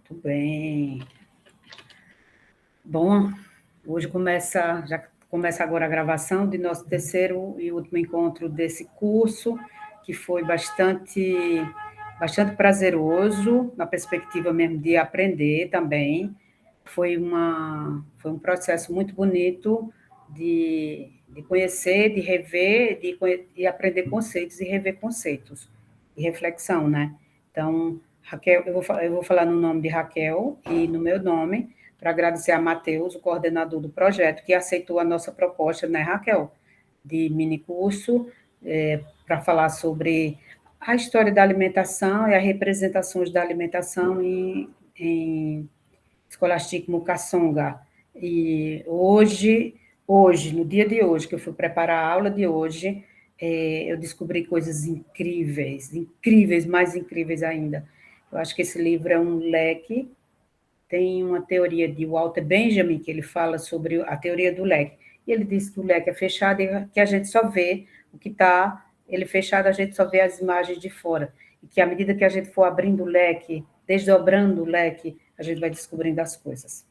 Tudo bem. Bom, hoje já começa agora a gravação de nosso terceiro e último encontro desse curso, que foi bastante prazeroso, na perspectiva mesmo de aprender também. Foi um processo muito bonito de conhecer, de rever, de aprender conceitos e rever conceitos, de reflexão, né? Então, Raquel, eu vou falar no nome de Raquel e no meu nome, para agradecer a Matheus, o coordenador do projeto, que aceitou a nossa proposta, né, Raquel, de mini curso, para falar sobre a história da alimentação e as representações da alimentação em Scholastic Mukasonga. E hoje, no dia de hoje, que eu fui preparar a aula de hoje, eu descobri coisas incríveis, incríveis, mais incríveis ainda. Eu acho que esse livro é um leque. Tem uma teoria de Walter Benjamin, que ele fala sobre a teoria do leque. E ele diz que o leque é fechado e que a gente só vê o que está, ele fechado, a gente só vê as imagens de fora. E que à medida que a gente for abrindo o leque, desdobrando o leque, a gente vai descobrindo as coisas.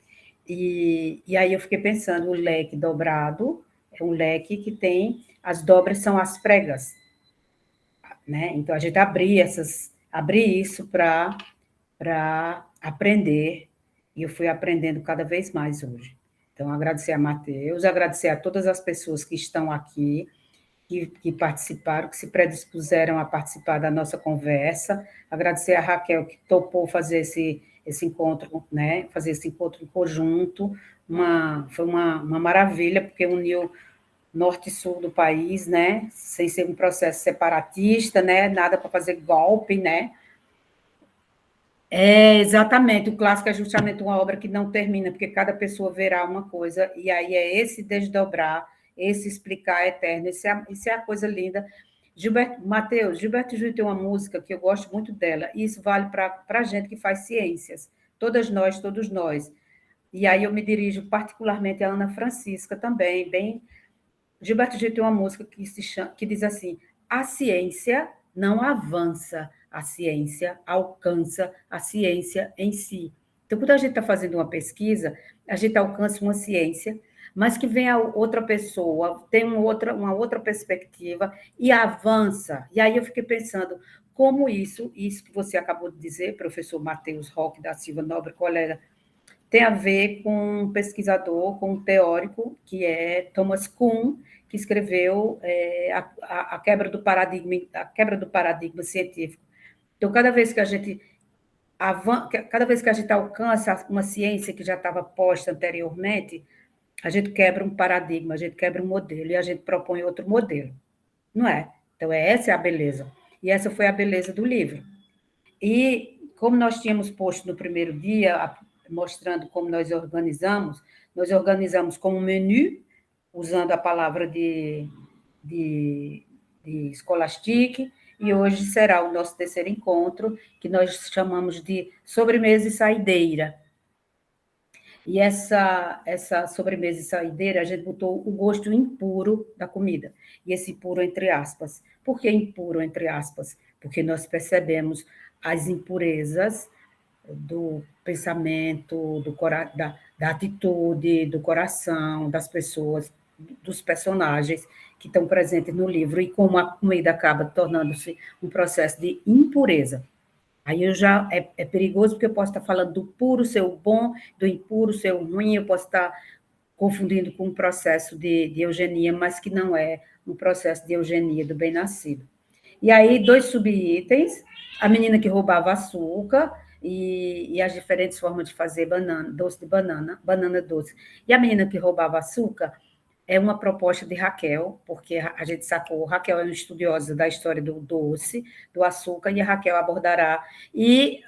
E aí eu fiquei pensando, o leque dobrado é um leque que tem, as dobras são as pregas, né? Então a gente abrir isso para aprender, e eu fui aprendendo cada vez mais hoje. Então, agradecer a Matheus, agradecer a todas as pessoas que estão aqui, que participaram, que se predispuseram a participar da nossa conversa, agradecer a Raquel, que topou fazer esse encontro, né? Fazer esse encontro em conjunto, foi uma maravilha, porque uniu norte e sul do país, né? Sem ser um processo separatista, né? Nada para fazer golpe, né? Exatamente. O clássico é justamente uma obra que não termina, porque cada pessoa verá uma coisa, e aí é esse desdobrar, esse explicar eterno. Isso é a coisa linda. Gilberto Gil tem uma música que eu gosto muito dela, e isso vale para a gente que faz ciências, todas nós, todos nós. E aí eu me dirijo particularmente a Ana Francisca também, bem. Gilberto Gil tem uma música que diz assim: a ciência não avança, a ciência alcança a ciência em si. Então, quando a gente está fazendo uma pesquisa, a gente alcança uma ciência, mas que vem a outra pessoa, tem uma outra perspectiva e avança. E aí eu fiquei pensando, como isso que você acabou de dizer, professor Matheus Roque da Silva, nobre colega, tem a ver com um pesquisador, com um teórico, que é Thomas Kuhn, que escreveu a quebra do paradigma científico. Então, cada vez que a gente alcança uma ciência que já estava posta anteriormente, a gente quebra um paradigma, a gente quebra um modelo e a gente propõe outro modelo, não é? Então, essa é a beleza. E essa foi a beleza do livro. E como nós tínhamos posto no primeiro dia, mostrando como nós organizamos como menu, usando a palavra de Scholastic, e hoje será o nosso terceiro encontro, que nós chamamos de sobremesa e saideira. E essa sobremesa e saideira, a gente botou o gosto impuro da comida. E esse impuro entre aspas. Por que impuro entre aspas? Porque nós percebemos as impurezas do pensamento, da atitude, do coração, das pessoas, dos personagens que estão presentes no livro, e como a comida acaba tornando-se um processo de impureza. Aí é perigoso, porque eu posso estar falando do puro ser o bom, do impuro ser o ruim, eu posso estar confundindo com um processo de eugenia, mas que não é um processo de eugenia do bem-nascido. E aí, dois subitens, a menina que roubava açúcar e as diferentes formas de fazer doce de banana doce. E a menina que roubava açúcar é uma proposta de Raquel, porque a gente sacou, Raquel é uma estudiosa da história do doce, do açúcar, e a Raquel abordará. E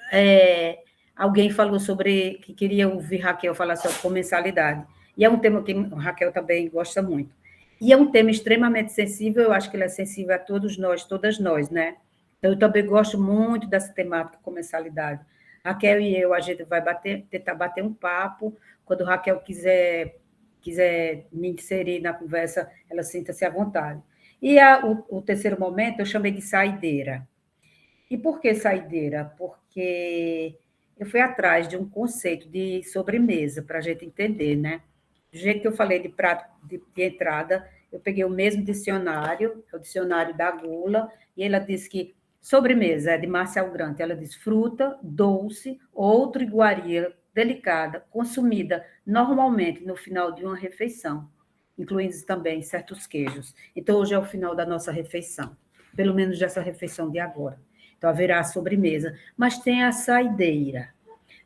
alguém falou sobre, que queria ouvir Raquel falar sobre comensalidade. E é um tema que a Raquel também gosta muito. E é um tema extremamente sensível, eu acho que ele é sensível a todos nós, todas nós, né? Então, eu também gosto muito dessa temática comensalidade. Raquel e eu, a gente vai tentar bater um papo. Quando Raquel quiser me inserir na conversa, ela sinta-se à vontade. E o terceiro momento eu chamei de saideira. E por que saideira? Porque eu fui atrás de um conceito de sobremesa, para a gente entender, né? Do jeito que eu falei de prato de entrada, eu peguei o mesmo dicionário, é o dicionário da Gula, e ela diz que sobremesa é de Marcel Grant, ela diz fruta, doce, outra iguaria delicada, consumida normalmente no final de uma refeição, incluindo também certos queijos. Então, hoje é o final da nossa refeição, pelo menos dessa refeição de agora. Então, haverá a sobremesa, mas tem a saideira.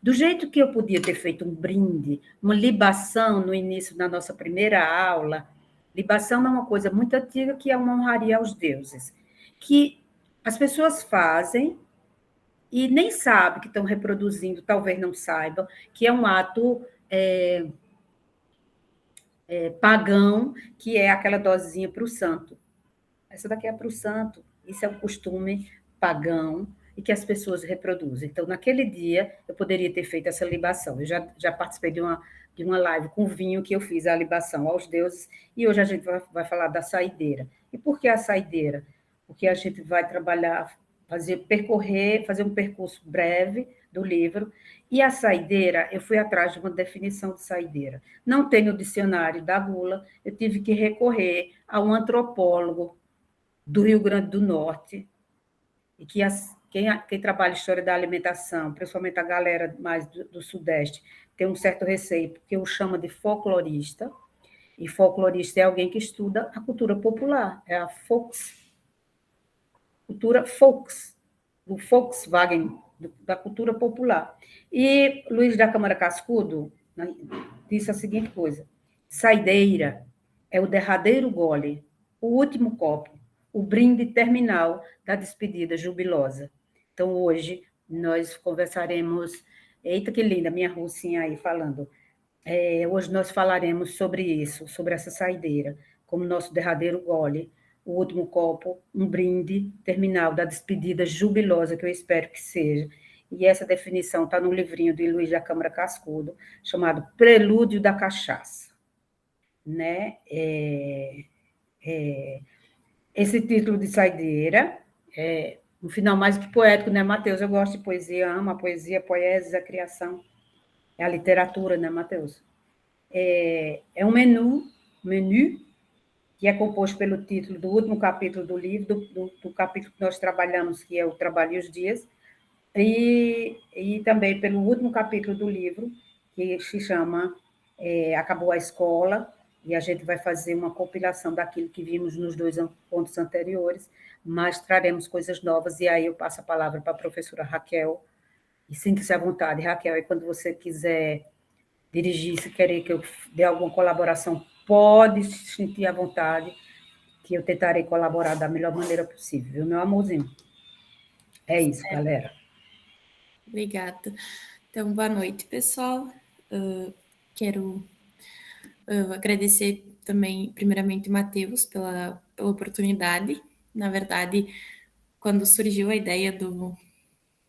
Do jeito que eu podia ter feito um brinde, uma libação no início da nossa primeira aula, libação é uma coisa muito antiga que é uma honraria aos deuses, que as pessoas fazem e nem sabem que estão reproduzindo, talvez não saibam, que é um ato pagão, que é aquela dosezinha para o santo. Essa daqui é para o santo. Isso é um costume pagão e que as pessoas reproduzem. Então, naquele dia, eu poderia ter feito essa libação. Eu já participei de uma live com vinho que eu fiz a libação aos deuses, e hoje a gente vai falar da saideira. E por que a saideira? Porque a gente vai trabalhar, fazer um percurso breve do livro. E a saideira, eu fui atrás de uma definição de saideira. Não tenho o dicionário da Gula, eu tive que recorrer a um antropólogo do Rio Grande do Norte, e que quem trabalha história da alimentação, principalmente a galera mais do Sudeste, tem um certo receio, porque o chama de folclorista, e folclorista é alguém que estuda a cultura popular, é a cultura folks, do Volkswagen, da cultura popular. E Luiz da Câmara Cascudo, né, disse a seguinte coisa: saideira é o derradeiro gole, o último copo, o brinde terminal da despedida jubilosa. Então, hoje, nós conversaremos. Eita, que linda, minha russinha aí falando. Hoje nós falaremos sobre isso, sobre essa saideira, como nosso derradeiro gole, o último copo, um brinde terminal da despedida jubilosa, que eu espero que seja. E essa definição está no livrinho de Luiz da Câmara Cascudo, chamado Prelúdio da Cachaça. Né? Esse título de saideira é um final mais que poético, né, Matheus? Eu gosto de poesia, amo a poesia, a poesia, a criação, é a literatura, né, Matheus? É um menu, que é composto pelo título do último capítulo do livro, do capítulo que nós trabalhamos, que é o Trabalho e os Dias, e também pelo último capítulo do livro, que se chama Acabou a Escola, e a gente vai fazer uma compilação daquilo que vimos nos 2 pontos anteriores, mas traremos coisas novas, e aí eu passo a palavra para a professora Raquel, e sinta-se à vontade, Raquel, e quando você quiser dirigir, se querer que eu dê alguma colaboração, pode se sentir à vontade, que eu tentarei colaborar da melhor maneira possível, viu, meu amorzinho? É isso, galera. Obrigada. Então, boa noite, pessoal. Quero agradecer também, primeiramente, Matheus pela oportunidade. Na verdade, quando surgiu a ideia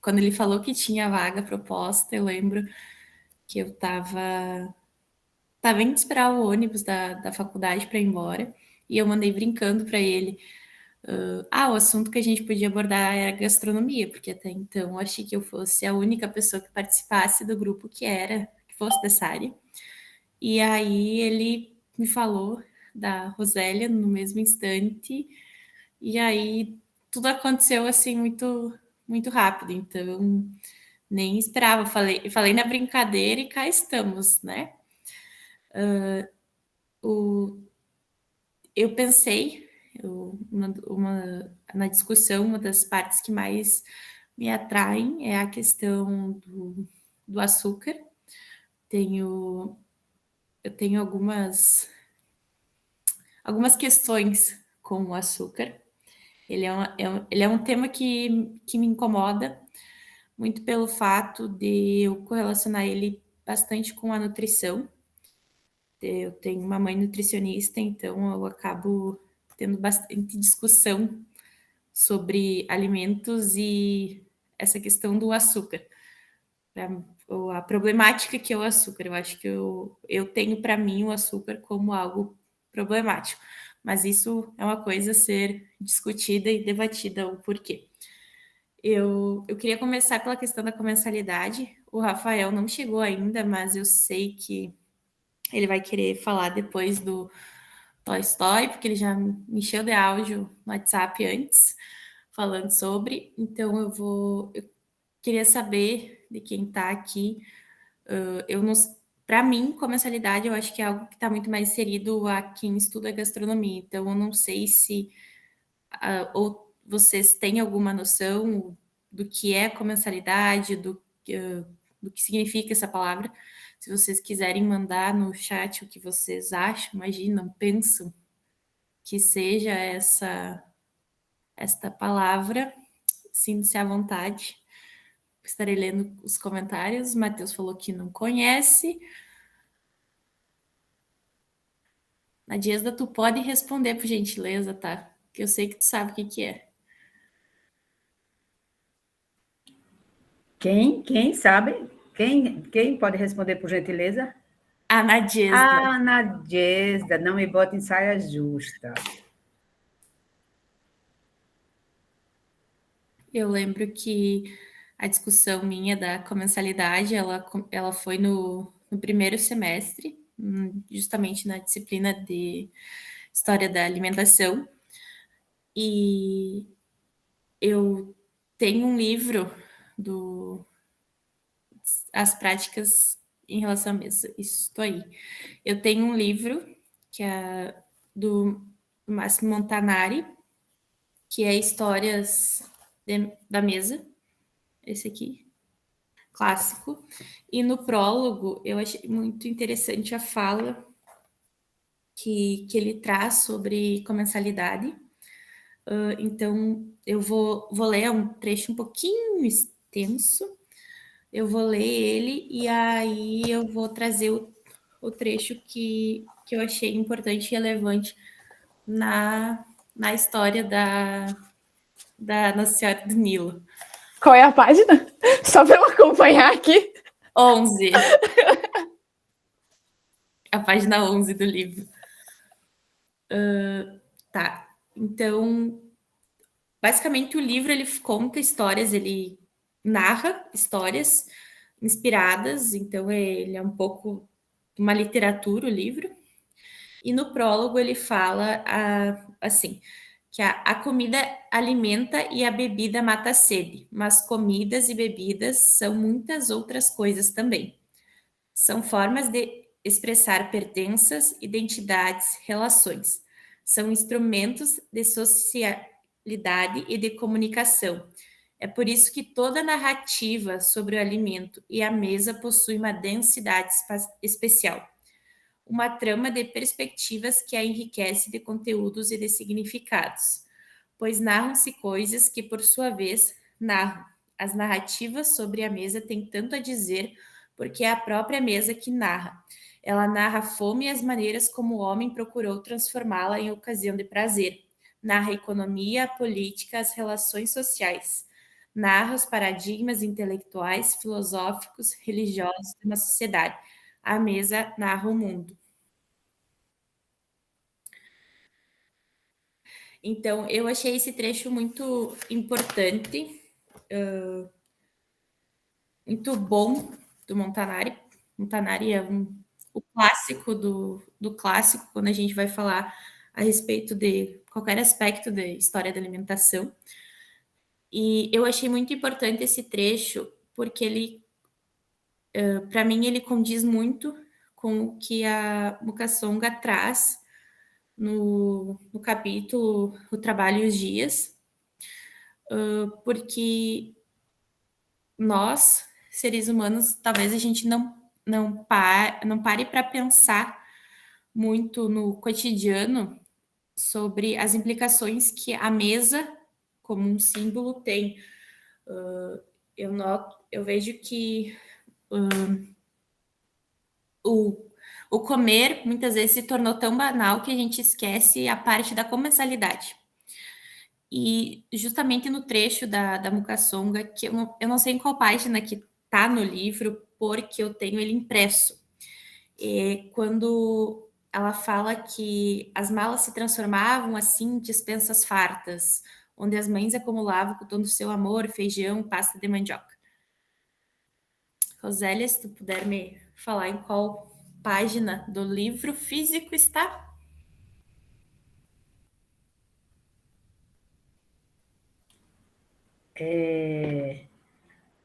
quando ele falou que tinha vaga proposta, eu lembro que eu estava indo esperar o ônibus da faculdade para ir embora, e eu mandei brincando para ele. O assunto que a gente podia abordar era gastronomia, porque até então eu achei que eu fosse a única pessoa que participasse do grupo que fosse dessa área. E aí ele me falou da Rosélia no mesmo instante, e aí tudo aconteceu assim muito, muito rápido, então nem esperava. Falei na brincadeira e cá estamos, né? Eu pensei, na discussão, uma das partes que mais me atraem é a questão do açúcar. Eu tenho algumas questões com o açúcar. Ele é um tema que me incomoda muito pelo fato de eu correlacionar ele bastante com a nutrição. Eu tenho uma mãe nutricionista, então eu acabo tendo bastante discussão sobre alimentos e essa questão do açúcar. A problemática que é o açúcar. Eu acho que eu tenho para mim o açúcar como algo problemático, mas isso é uma coisa a ser discutida e debatida o porquê. Eu queria começar pela questão da comensalidade. O Rafael não chegou ainda, mas eu sei que ele vai querer falar depois do Toy Story, porque ele já me encheu de áudio no WhatsApp antes, falando sobre. Então eu queria saber de quem está aqui. Eu não, para mim, comensalidade, eu acho que é algo que está muito mais inserido a quem estuda gastronomia. Então eu não sei se ou vocês têm alguma noção do que é comensalidade, do que significa essa palavra. Se vocês quiserem mandar no chat o que vocês acham, imaginam, pensam que seja esta palavra, sinta-se à vontade. Estarei lendo os comentários. O Matheus falou que não conhece. Nadiesda, tu pode responder, por gentileza, tá? Que eu sei que tu sabe o que é. Quem sabe? Quem pode responder, por gentileza? A Nadiesda. Nadiesda, não me bota em saia justa. Eu lembro que a discussão minha da comensalidade, ela foi no primeiro semestre, justamente na disciplina de História da Alimentação. E eu tenho um livro do As Práticas em Relação à Mesa. Isso aí. Eu tenho um livro que é do Máximo Montanari, que é Histórias da Mesa. Esse aqui, clássico. E no prólogo, eu achei muito interessante a fala que ele traz sobre comensalidade. Então, eu vou ler um trecho um pouquinho extenso. Eu vou ler ele e aí eu vou trazer o trecho que eu achei importante e relevante na história da Nossa Senhora do Nilo. Qual é a página? Só para eu acompanhar aqui. 11. A página 11 do livro. Tá. Então, basicamente o livro ele conta histórias, ele narra histórias inspiradas, então ele é um pouco uma literatura o livro. E no prólogo ele fala assim, que a comida alimenta e a bebida mata a sede, mas comidas e bebidas são muitas outras coisas também. São formas de expressar pertenças, identidades, relações. São instrumentos de socialidade e de comunicação. É por isso que toda narrativa sobre o alimento e a mesa possui uma densidade especial, uma trama de perspectivas que a enriquece de conteúdos e de significados, pois narram-se coisas que, por sua vez, narram. As narrativas sobre a mesa têm tanto a dizer, porque é a própria mesa que narra. Ela narra a fome e as maneiras como o homem procurou transformá-la em ocasião de prazer. Narra a economia, a política, as relações sociais. Narra os paradigmas intelectuais, filosóficos, religiosos de uma sociedade. A mesa narra o mundo. Então, eu achei esse trecho muito importante, muito bom do Montanari. Montanari é o clássico do clássico, quando a gente vai falar a respeito de qualquer aspecto da história da alimentação. E eu achei muito importante esse trecho, porque ele, para mim, ele condiz muito com o que a Mukasonga traz no capítulo O Trabalho e os Dias, porque nós, seres humanos, talvez a gente não pare para pensar muito no cotidiano sobre as implicações que a mesa, como um símbolo, tem. Eu vejo que o comer muitas vezes se tornou tão banal que a gente esquece a parte da comensalidade. E justamente no trecho da Mukasonga, que eu não sei em qual página que está no livro, porque eu tenho ele impresso. Quando ela fala que as malas se transformavam assim em dispensas fartas, onde as mães acumulavam com todo o seu amor, feijão, pasta de mandioca. Rosélia, se tu puder me falar em qual página do livro físico está?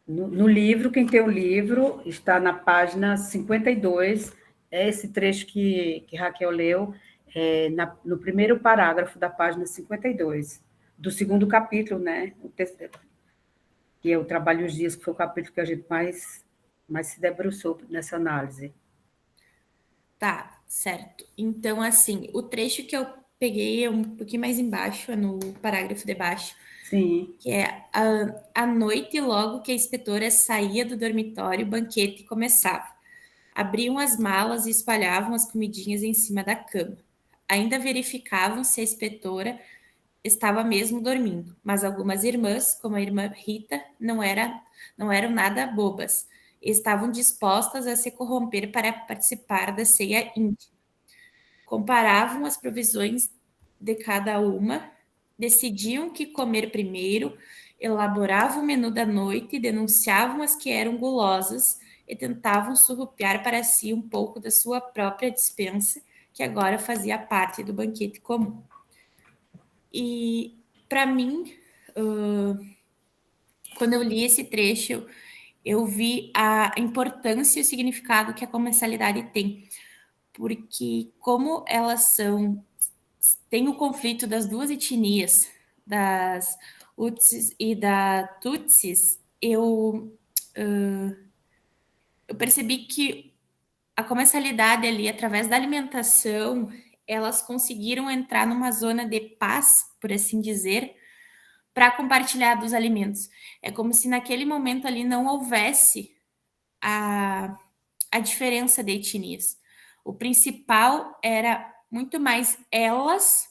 No livro, quem tem o livro, está na página 52, é esse trecho que Raquel leu, no primeiro parágrafo da página 52, do segundo capítulo, né? Que é o Trabalho e os Dias, que foi o capítulo que a gente mais se debruçou nessa análise. Tá, certo. Então, assim, o trecho que eu peguei é um pouquinho mais embaixo, é no parágrafo de baixo, Sim. que é à noite, logo que a inspetora saía do dormitório, o banquete começava. Abriam as malas e espalhavam as comidinhas em cima da cama. Ainda verificavam se a inspetora estava mesmo dormindo, mas algumas irmãs, como a irmã Rita, não eram nada bobas. Estavam dispostas a se corromper para participar da ceia íntima. Comparavam as provisões de cada uma, decidiam o que comer primeiro, elaboravam o menu da noite, denunciavam as que eram gulosas e tentavam surrupiar para si um pouco da sua própria despensa, que agora fazia parte do banquete comum. E, para mim, quando eu li esse trecho, eu vi a importância e o significado que a comensalidade tem. Porque como elas tem o conflito das duas etnias, das Hutsis e da Tutsis, eu percebi que a comensalidade ali, através da alimentação, elas conseguiram entrar numa zona de paz, por assim dizer, para compartilhar dos alimentos. É como se naquele momento ali não houvesse a diferença de etnias. O principal era muito mais elas,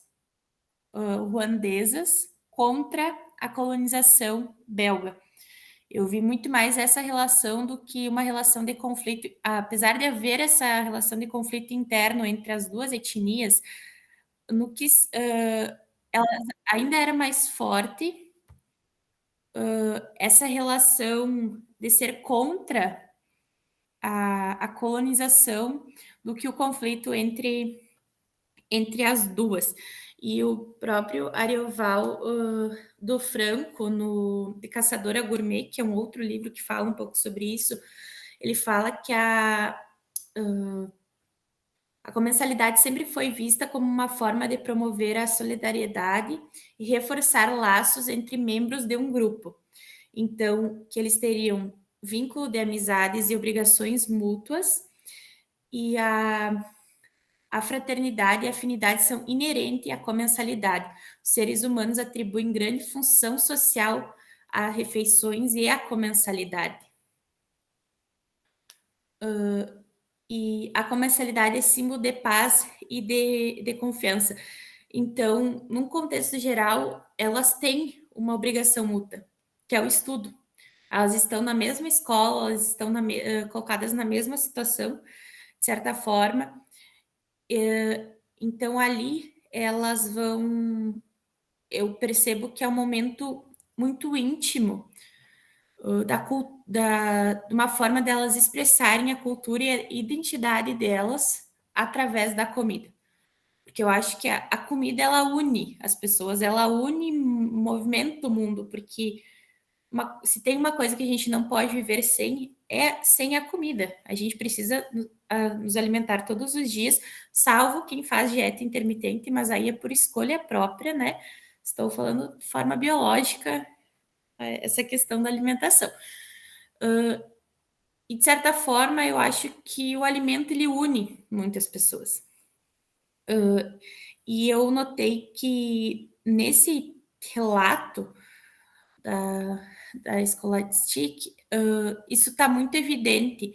ruandesas, contra a colonização belga. Eu vi muito mais essa relação do que uma relação de conflito. Apesar de haver essa relação de conflito interno entre as duas etnias, no que ela ainda era mais forte essa relação de ser contra a colonização do que o conflito entre as duas. E o próprio Arioval do Franco, no de Caçadora Gourmet, que é um outro livro que fala um pouco sobre isso, ele fala que a comensalidade sempre foi vista como uma forma de promover a solidariedade e reforçar laços entre membros de um grupo. Então, que eles teriam vínculo de amizades e obrigações mútuas, e a fraternidade e a afinidade são inerentes à comensalidade. Os seres humanos atribuem grande função social a refeições e à comensalidade. E a comensalidade é símbolo de paz e de confiança. Então, num contexto geral, elas têm uma obrigação mútua, que é o estudo. Elas estão na mesma escola, elas estão colocadas na mesma situação, de certa forma. Então, ali, elas vão... Eu percebo que é um momento muito íntimo de uma forma delas expressarem a cultura e a identidade delas através da comida. Porque eu acho que a comida, ela une as pessoas, ela une, movimenta o mundo, porque se tem uma coisa que a gente não pode viver sem a comida. A gente precisa nos alimentar todos os dias, salvo quem faz dieta intermitente, mas aí é por escolha própria, né? Estou falando de forma biológica, essa questão da alimentação. E, de certa forma, eu acho que o alimento, ele une muitas pessoas. E eu notei que, nesse relato da Scholastic, isso está muito evidente,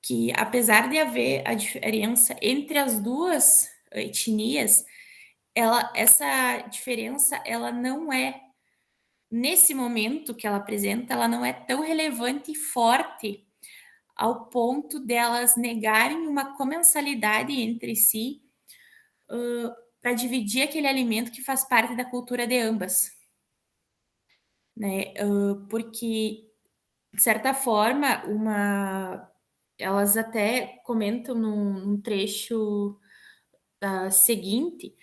que apesar de haver a diferença entre as duas etnias, essa diferença, ela não é, nesse momento que ela apresenta, ela não é tão relevante e forte ao ponto delas negarem uma comensalidade entre si para dividir aquele alimento que faz parte da cultura de ambas. né? Porque, de certa forma, elas até comentam num trecho seguinte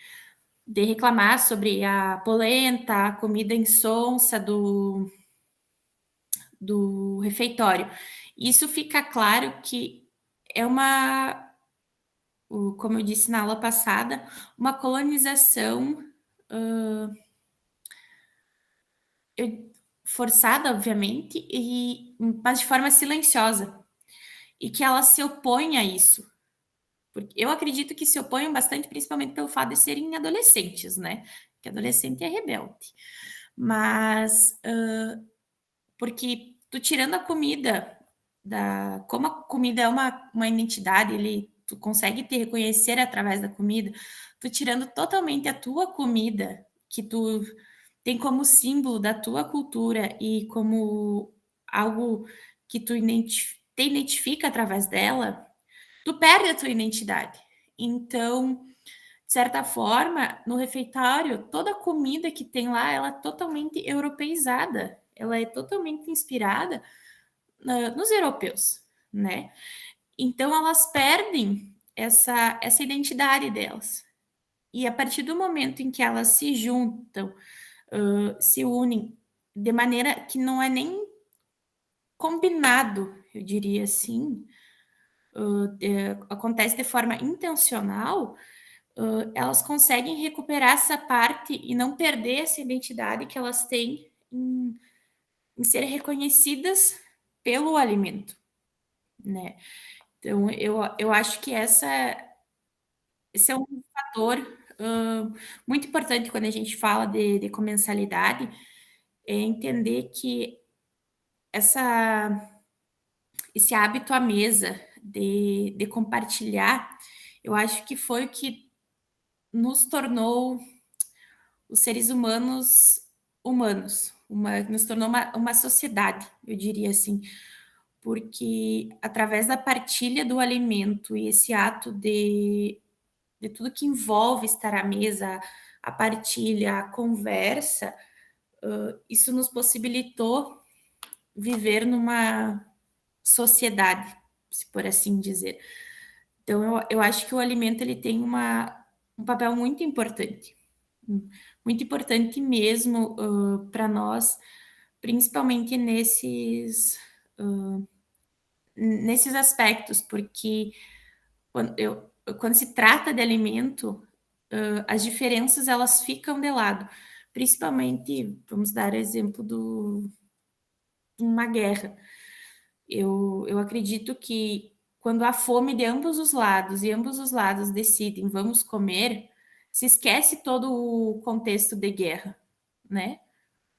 de reclamar sobre a polenta, a comida insonsa do refeitório. Isso fica claro que é como eu disse na aula passada, uma colonização forçada, obviamente, mas de forma silenciosa, e que ela se opõe a isso. Porque eu acredito que se opõem bastante, principalmente pelo fato de serem adolescentes, né? Que adolescente é rebelde. Mas porque tu tirando a comida como a comida é uma identidade, tu consegue te reconhecer através da comida, tu tirando totalmente a tua comida, que tu tem como símbolo da tua cultura e como algo que te identifica através dela, tu perde a tua identidade. Então, de certa forma, no refeitório, toda a comida que tem lá, ela é totalmente europeizada, ela é totalmente inspirada nos europeus, né? Então, elas perdem essa identidade delas. E a partir do momento em que elas se juntam, se unem de maneira que não é nem combinado, eu diria assim, acontece de forma intencional, elas conseguem recuperar essa parte e não perder essa identidade que elas têm em ser reconhecidas pelo alimento, né? Então, eu acho que esse é um fator muito importante quando a gente fala de comensalidade, é entender que esse hábito à mesa de compartilhar, eu acho que foi o que nos tornou os seres humanos, nos tornou uma sociedade, eu diria assim, porque através da partilha do alimento e esse ato de tudo que envolve estar à mesa, a partilha, a conversa, isso nos possibilitou viver numa sociedade, se por assim dizer. Então, eu acho que o alimento ele tem um papel muito importante mesmo para nós, principalmente nesses aspectos, porque quando se trata de alimento, as diferenças elas ficam de lado, principalmente, vamos dar exemplo de uma guerra. Eu acredito que quando há fome de ambos os lados e ambos os lados decidem vamos comer, se esquece todo o contexto de guerra, né?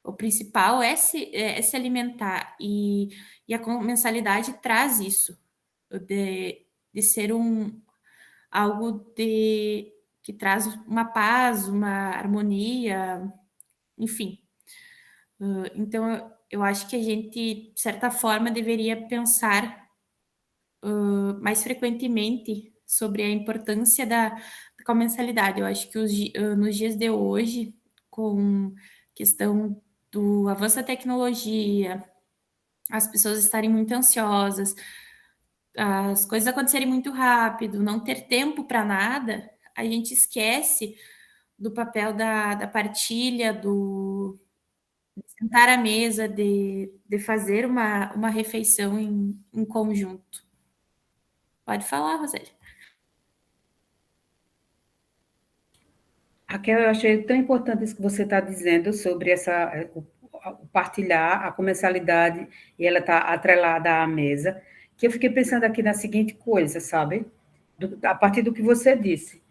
O principal é se alimentar e a mensalidade traz isso, de ser algo que traz uma paz, uma harmonia, enfim. Então, eu acho que a gente, de certa forma, deveria pensar mais frequentemente sobre a importância da comensalidade. Eu acho que nos dias de hoje, com questão do avanço da tecnologia, as pessoas estarem muito ansiosas, as coisas acontecerem muito rápido, não ter tempo para nada, a gente esquece do papel da partilha, de sentar à mesa, de fazer uma refeição em conjunto. Pode falar, Roseli. Raquel, eu achei tão importante isso que você está dizendo sobre o partilhar, a comensalidade, e ela está atrelada à mesa, que eu fiquei pensando aqui na seguinte coisa, sabe? A partir do que você disse.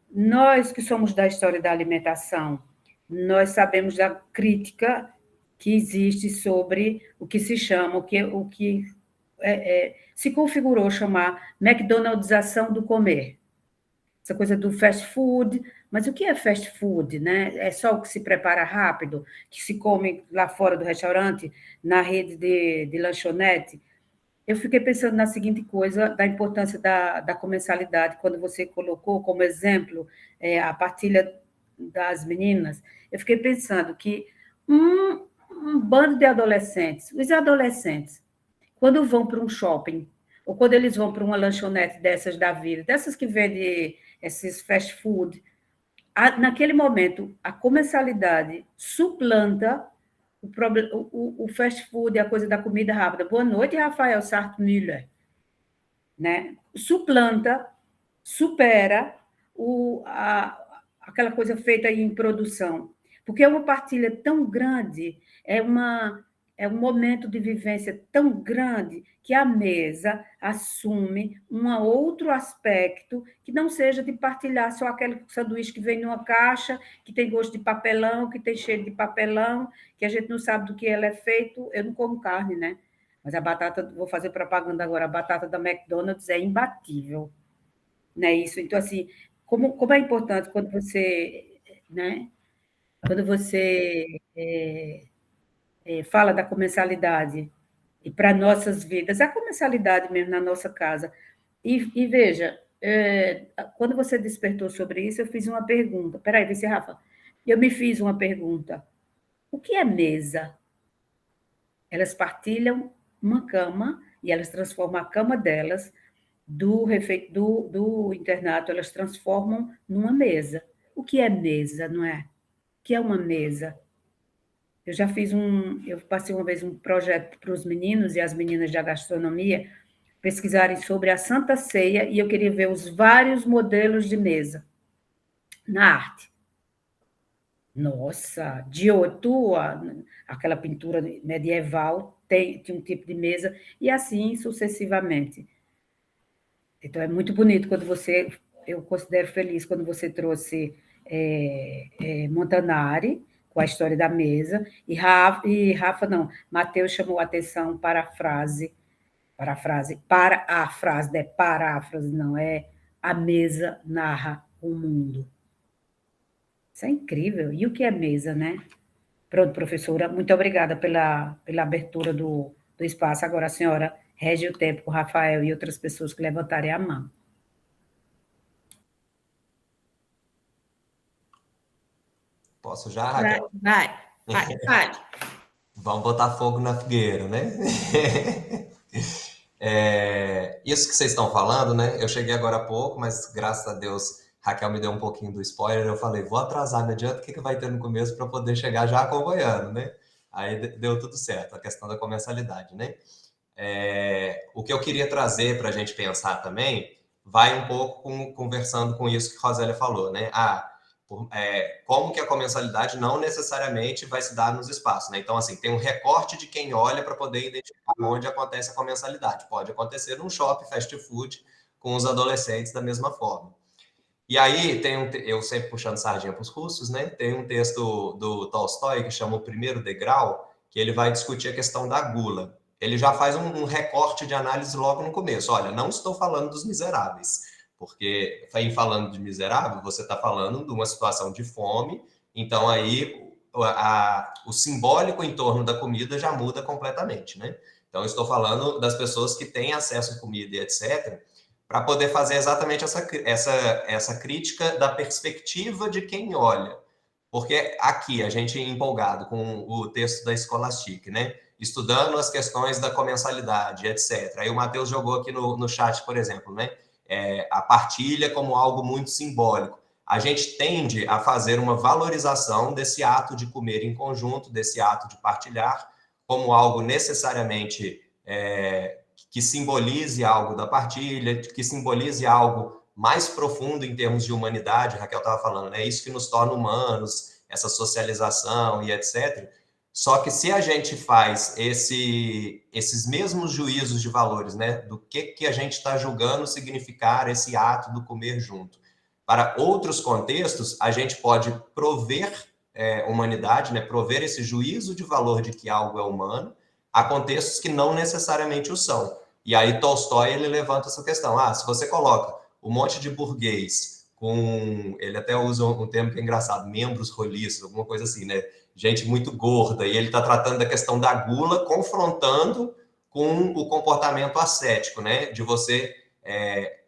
Nós que somos da história da alimentação, nós sabemos da crítica que existe sobre o que se chama, o que se configurou chamar McDonaldização do comer. Essa coisa do fast food, mas o que é fast food, né? É só o que se prepara rápido, que se come lá fora do restaurante, na rede de lanchonete? Eu fiquei pensando na seguinte coisa, da importância da comensalidade, quando você colocou como exemplo a partilha das meninas. Eu fiquei pensando que um bando de adolescentes. Os adolescentes, quando vão para um shopping, ou quando eles vão para uma lanchonete dessas da vida, dessas que vendem esses fast food, naquele momento, a comercialidade suplanta o fast food, a coisa da comida rápida. Boa noite, Rafael Sartre-Müller. Né? Suplanta, supera aquela coisa feita em produção. Porque é uma partilha tão grande, é um momento de vivência tão grande que a mesa assume um outro aspecto que não seja de partilhar só aquele sanduíche que vem numa caixa, que tem gosto de papelão, que tem cheiro de papelão, que a gente não sabe do que ele é feito. Eu não como carne, né? Mas a batata, vou fazer propaganda agora, a batata da McDonald's é imbatível. Não é isso? Então, assim, como é importante quando você, né? Quando você fala da comensalidade e para nossas vidas, a comensalidade mesmo na nossa casa. E veja, quando você despertou sobre isso, eu fiz uma pergunta. Peraí, disse, Rafa, eu me fiz uma pergunta. O que é mesa? Elas partilham uma cama e elas transformam a cama delas do internato, elas transformam numa mesa. O que é mesa, não é? O que é uma mesa? Eu passei uma vez um projeto para os meninos e as meninas da gastronomia pesquisarem sobre a Santa Ceia e eu queria ver os vários modelos de mesa na arte. Nossa, Giotto, aquela pintura medieval, tinha um tipo de mesa, e assim sucessivamente. Então, é muito bonito quando eu considero feliz quando você trouxe Montanari, com a história da mesa, e Rafa não, Mateus chamou a atenção para a frase, não é paráfrase, não, é a mesa narra o mundo. Isso é incrível. E o que é mesa, né? Pronto, professora, muito obrigada pela abertura do espaço. Agora a senhora rege o tempo com o Rafael e outras pessoas que levantarem a mão. Posso já, Raquel? Vai. Vamos botar fogo na fogueira, né? Isso que vocês estão falando, né? Eu cheguei agora há pouco, mas graças a Deus, Raquel me deu um pouquinho do spoiler. Eu falei, vou atrasar, não adianta o que vai ter no começo para poder chegar já acompanhando, né? Aí deu tudo certo, a questão da comensalidade, né? O que eu queria trazer para a gente pensar também vai um pouco conversando com isso que a Rosélia falou, né? Como que a comensalidade não necessariamente vai se dar nos espaços, né? Então, assim, tem um recorte de quem olha para poder identificar onde acontece a comensalidade. Pode acontecer num shopping, fast food, com os adolescentes da mesma forma. E aí, eu sempre puxando sardinha para os russos, né? Tem um texto do Tolstói que chama O Primeiro Degrau, que ele vai discutir a questão da gula. Ele já faz um recorte de análise logo no começo. Olha, não estou falando dos miseráveis, porque em falando de miserável, você está falando de uma situação de fome, então aí o simbólico em torno da comida já muda completamente, né? Então, eu estou falando das pessoas que têm acesso à comida e etc., para poder fazer exatamente essa crítica da perspectiva de quem olha. Porque aqui, a gente empolgado com o texto da Scholastic, né? Estudando as questões da comensalidade, etc. Aí o Matheus jogou aqui no chat, por exemplo, né? A partilha como algo muito simbólico. A gente tende a fazer uma valorização desse ato de comer em conjunto, desse ato de partilhar, como algo necessariamente que simbolize algo da partilha, que simbolize algo mais profundo em termos de humanidade, a Raquel estava falando, né? Isso que nos torna humanos, essa socialização e etc. Só que se a gente faz esses mesmos juízos de valores, né? Do que a gente está julgando significar esse ato do comer junto. Para outros contextos, a gente pode prover humanidade, né? Prover esse juízo de valor de que algo é humano, há contextos que não necessariamente o são. E aí Tolstói, ele levanta essa questão. Se você coloca um monte de burguês com... Ele até usa um termo que é engraçado, membros roliços, alguma coisa assim, né? Gente muito gorda. E ele está tratando da questão da gula, confrontando com o comportamento ascético, né? De você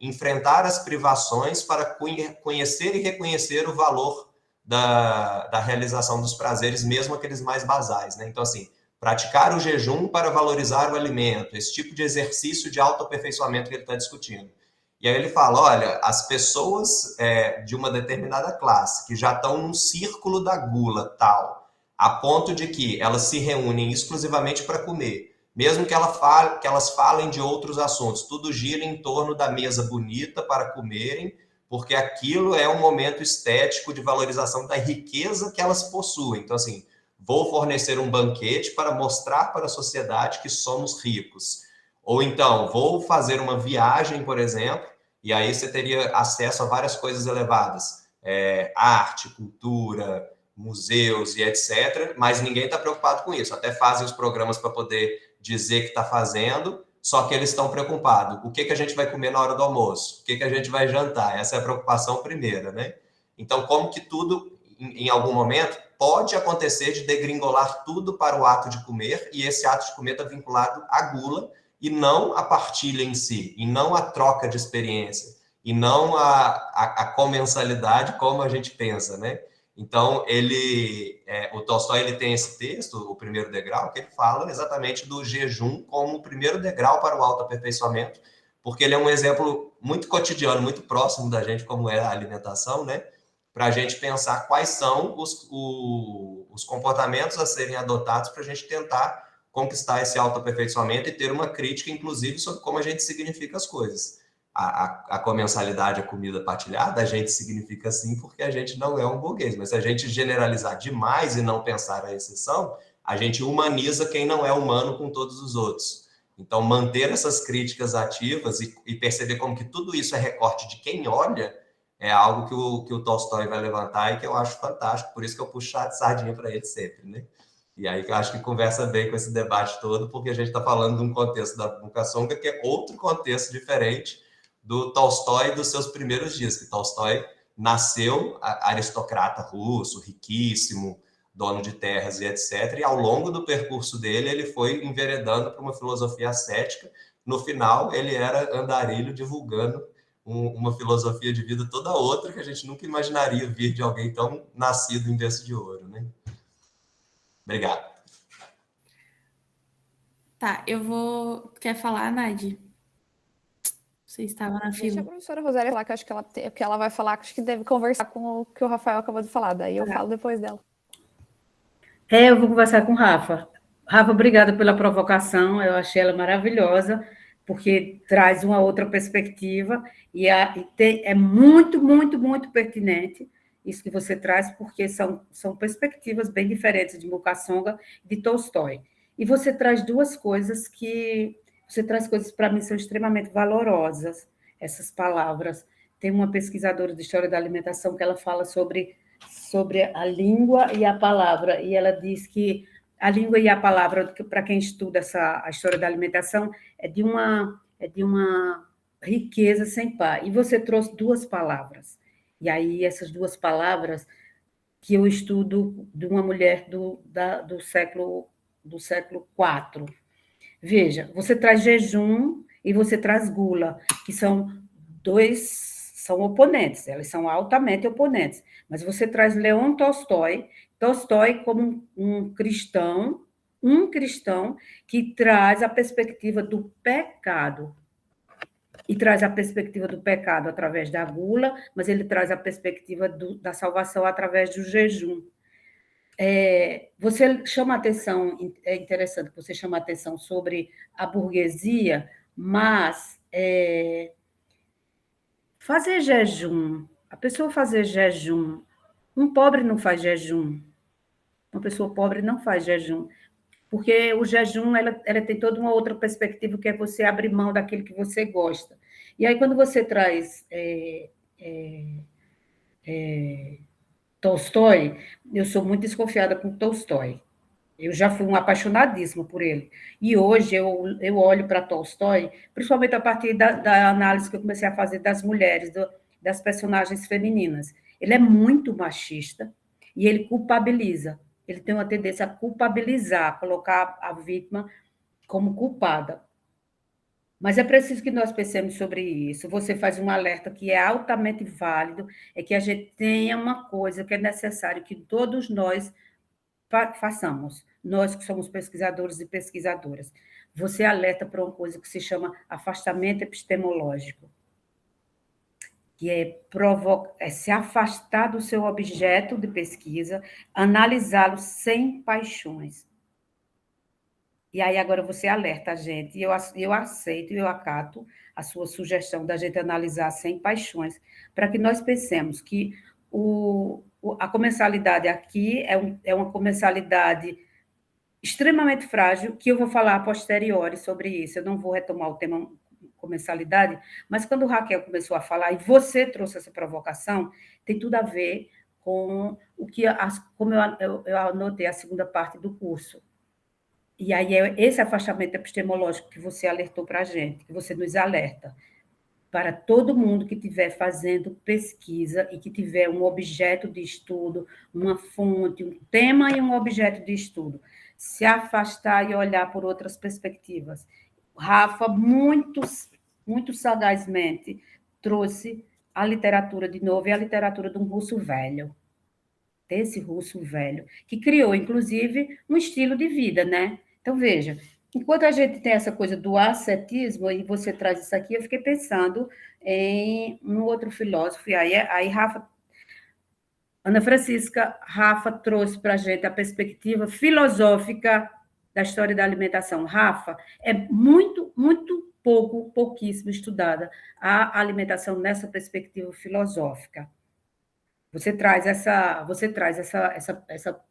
enfrentar as privações para conhecer e reconhecer o valor da realização dos prazeres, mesmo aqueles mais basais, né? Então, assim, praticar o jejum para valorizar o alimento, esse tipo de exercício de autoaperfeiçoamento que ele está discutindo. E aí ele fala, olha, as pessoas de uma determinada classe que já estão num círculo da gula tal, a ponto de que elas se reúnem exclusivamente para comer, mesmo que elas falem de outros assuntos, tudo gira em torno da mesa bonita para comerem, porque aquilo é um momento estético de valorização da riqueza que elas possuem. Então, assim, vou fornecer um banquete para mostrar para a sociedade que somos ricos. Ou então, vou fazer uma viagem, por exemplo, e aí você teria acesso a várias coisas elevadas, arte, cultura, museus e etc., mas ninguém está preocupado com isso. Até fazem os programas para poder dizer que está fazendo, só que eles estão preocupados. O que a gente vai comer na hora do almoço? O que a gente vai jantar? Essa é a preocupação primeira, né? Então, como que tudo, em algum momento, pode acontecer de degringolar tudo para o ato de comer, e esse ato de comer está vinculado à gula, e não à partilha em si, e não à troca de experiência, e não à comensalidade como a gente pensa, né? Então, o Tolstói ele tem esse texto, O Primeiro Degrau, que ele fala exatamente do jejum como o primeiro degrau para o autoaperfeiçoamento, porque ele é um exemplo muito cotidiano, muito próximo da gente, como é a alimentação, né? Para a gente pensar quais são os comportamentos a serem adotados para a gente tentar conquistar esse autoaperfeiçoamento e ter uma crítica, inclusive, sobre como a gente significa as coisas. A comensalidade, a comida partilhada, a gente significa assim porque a gente não é um burguês, mas se a gente generalizar demais e não pensar a exceção, a gente humaniza quem não é humano com todos os outros. Então, manter essas críticas ativas e perceber como que tudo isso é recorte de quem olha é algo que o Tolstói vai levantar e que eu acho fantástico, por isso que eu puxo a sardinha para ele sempre, né? E aí eu acho que conversa bem com esse debate todo, porque a gente está falando de um contexto da Mukasonga que é outro contexto diferente do Tolstói dos seus primeiros dias, que Tolstói nasceu aristocrata russo, riquíssimo, dono de terras e etc. E ao longo do percurso dele, ele foi enveredando para uma filosofia ascética. No final, ele era andarilho divulgando uma filosofia de vida toda outra que a gente nunca imaginaria vir de alguém tão nascido em berço de ouro, né? Obrigado. Tá, eu vou... Quer falar, Nadi? Você estava na Deixa a fila. professora Rosélia falar, que eu acho que ela vai falar, que acho que deve conversar com o que o Rafael acabou de falar, daí eu falo depois dela. Eu vou conversar com o Rafa. Rafa, obrigada pela provocação, eu achei ela maravilhosa, porque traz uma outra perspectiva, e é muito, muito, muito pertinente isso que você traz, porque são perspectivas bem diferentes de Mukasonga e de Tolstói. E você traz duas coisas você traz coisas para mim são extremamente valorosas, essas palavras. Tem uma pesquisadora de história da alimentação que ela fala sobre a língua e a palavra, e ela diz que a língua e a palavra, para quem estuda a história da alimentação, é de uma riqueza sem par. E você trouxe duas palavras. E aí, essas duas palavras que eu estudo de uma mulher do século IV. Veja, você traz jejum e você traz gula, que são oponentes, elas são altamente oponentes. Mas você traz Leon Tolstói como um cristão que traz a perspectiva do pecado. E traz a perspectiva do pecado através da gula, mas ele traz a perspectiva da salvação através do jejum. Você chama atenção, é interessante que você chama atenção sobre a burguesia, mas fazer jejum, a pessoa fazer jejum, um pobre não faz jejum, uma pessoa pobre não faz jejum, porque o jejum ela tem toda uma outra perspectiva, que é você abrir mão daquilo que você gosta. E aí, quando você traz Tolstói, eu sou muito desconfiada com Tolstói. Eu já fui um apaixonadíssimo por ele. E hoje eu olho para Tolstói, principalmente a partir da análise que eu comecei a fazer das mulheres, das personagens femininas. Ele é muito machista e ele culpabiliza. Ele tem uma tendência a culpabilizar, colocar a vítima como culpada. Mas é preciso que nós pensemos sobre isso. Você faz um alerta que é altamente válido, é que a gente tenha uma coisa que é necessário que todos nós façamos, nós que somos pesquisadores e pesquisadoras. Você alerta para uma coisa que se chama afastamento epistemológico, que é se afastar do seu objeto de pesquisa, analisá-lo sem paixões. E aí agora você alerta a gente, e eu aceito e eu acato a sua sugestão da gente analisar sem paixões, para que nós pensemos que a comensalidade aqui é uma comensalidade extremamente frágil, que eu vou falar a posteriori sobre isso, eu não vou retomar o tema comensalidade, mas quando o Raquel começou a falar, e você trouxe essa provocação, tem tudo a ver com o que, como eu anotei a segunda parte do curso. E aí é esse afastamento epistemológico que você alertou para a gente, que você nos alerta, para todo mundo que estiver fazendo pesquisa e que tiver um objeto de estudo, uma fonte, um tema e um objeto de estudo, se afastar e olhar por outras perspectivas. Rafa, muito sagazmente, trouxe a literatura de novo, e a literatura de um russo velho, desse russo velho, que criou, inclusive, um estilo de vida, né? Então, veja, enquanto a gente tem essa coisa do ascetismo, e você traz isso aqui, eu fiquei pensando em um outro filósofo, e aí Rafa, Ana Francisca, Rafa trouxe para a gente a perspectiva filosófica da história da alimentação. Rafa, é pouquíssimo estudada a alimentação nessa perspectiva filosófica. Você traz essa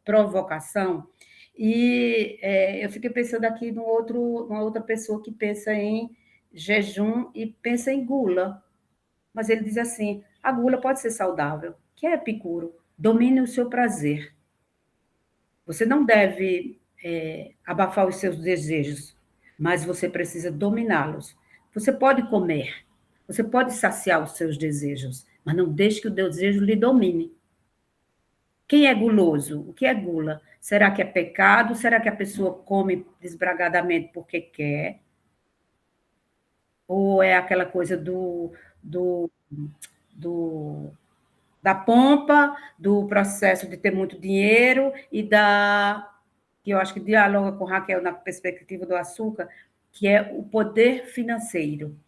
provocação, e eu fiquei pensando aqui numa outra pessoa que pensa em jejum e pensa em gula. Mas ele diz assim: a gula pode ser saudável, que é Epicuro, domine o seu prazer. Você não deve abafar os seus desejos, mas você precisa dominá-los. Você pode comer, você pode saciar os seus desejos, mas não deixe que o desejo lhe domine. Quem é guloso? O que é gula? Será que é pecado? Será que a pessoa come desbragadamente porque quer? Ou é aquela coisa do, da pompa, do processo de ter muito dinheiro e que eu acho que dialoga com Raquel na perspectiva do açúcar, que é o poder financeiro.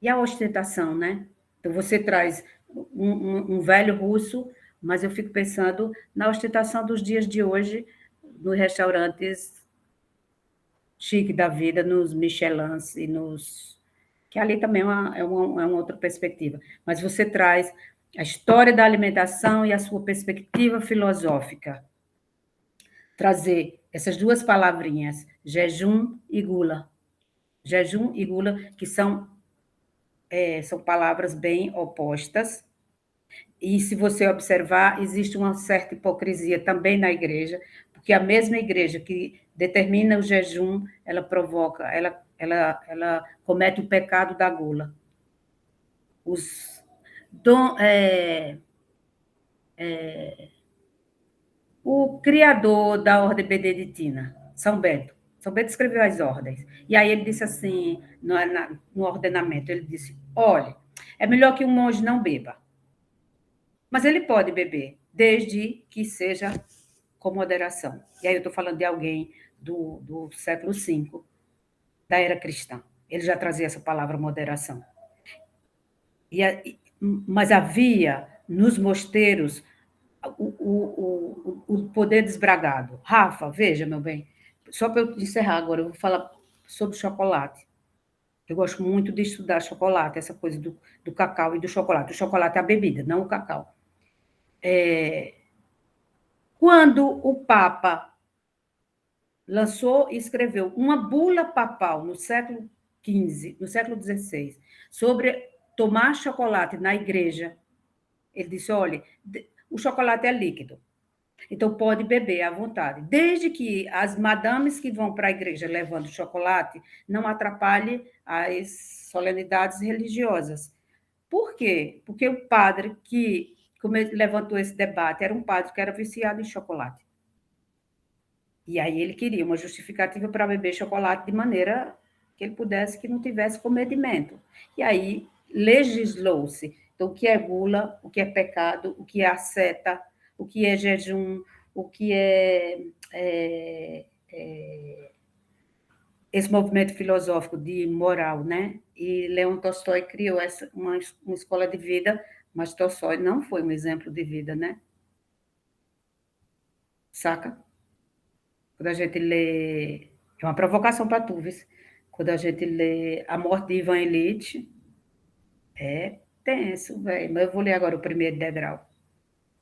E a ostentação, né? Então, você traz um velho russo, mas eu fico pensando na ostentação dos dias de hoje, nos restaurantes chique da vida, nos Michelins e nos... que ali também é uma outra perspectiva. Mas você traz a história da alimentação e a sua perspectiva filosófica. Trazer essas duas palavrinhas, jejum e gula. Jejum e gula, que são palavras bem opostas, e se você observar, existe uma certa hipocrisia também na igreja, porque a mesma igreja que determina o jejum, ela provoca, ela comete o pecado da gula. O criador da ordem beneditina, São Bento escreveu as ordens, e aí ele disse assim, no ordenamento, ele disse: olha, é melhor que um monge não beba, mas ele pode beber, desde que seja com moderação. E aí eu estou falando de alguém do século V, da era cristã. Ele já trazia essa palavra moderação. Mas havia nos mosteiros o poder desbragado. Rafa, veja, meu bem, só para eu encerrar agora, eu vou falar sobre chocolate. Eu gosto muito de estudar chocolate, essa coisa do cacau e do chocolate. O chocolate é a bebida, não o cacau. Quando o Papa lançou e escreveu uma bula papal no século XV, no século XVI, sobre tomar chocolate na igreja, ele disse: olha, o chocolate é líquido, então pode beber à vontade, desde que as madames que vão para a igreja levando chocolate não atrapalhem as solenidades religiosas. Por quê? Porque o padre que levantou esse debate era um padre que era viciado em chocolate. E aí ele queria uma justificativa para beber chocolate de maneira que ele pudesse, que não tivesse comedimento. E aí legislou-se. Então, o que é gula, o que é pecado, o que é asceta, o que é jejum, o que esse movimento filosófico de moral, né? E Leon Tolstói criou uma escola de vida, mas Tolstói não foi um exemplo de vida, né? Saca? Quando a gente lê... É uma provocação para tu, viu? Quando a gente lê A Morte de Ivan Ilitch, é tenso, velho. Mas eu vou ler agora o primeiro degrau.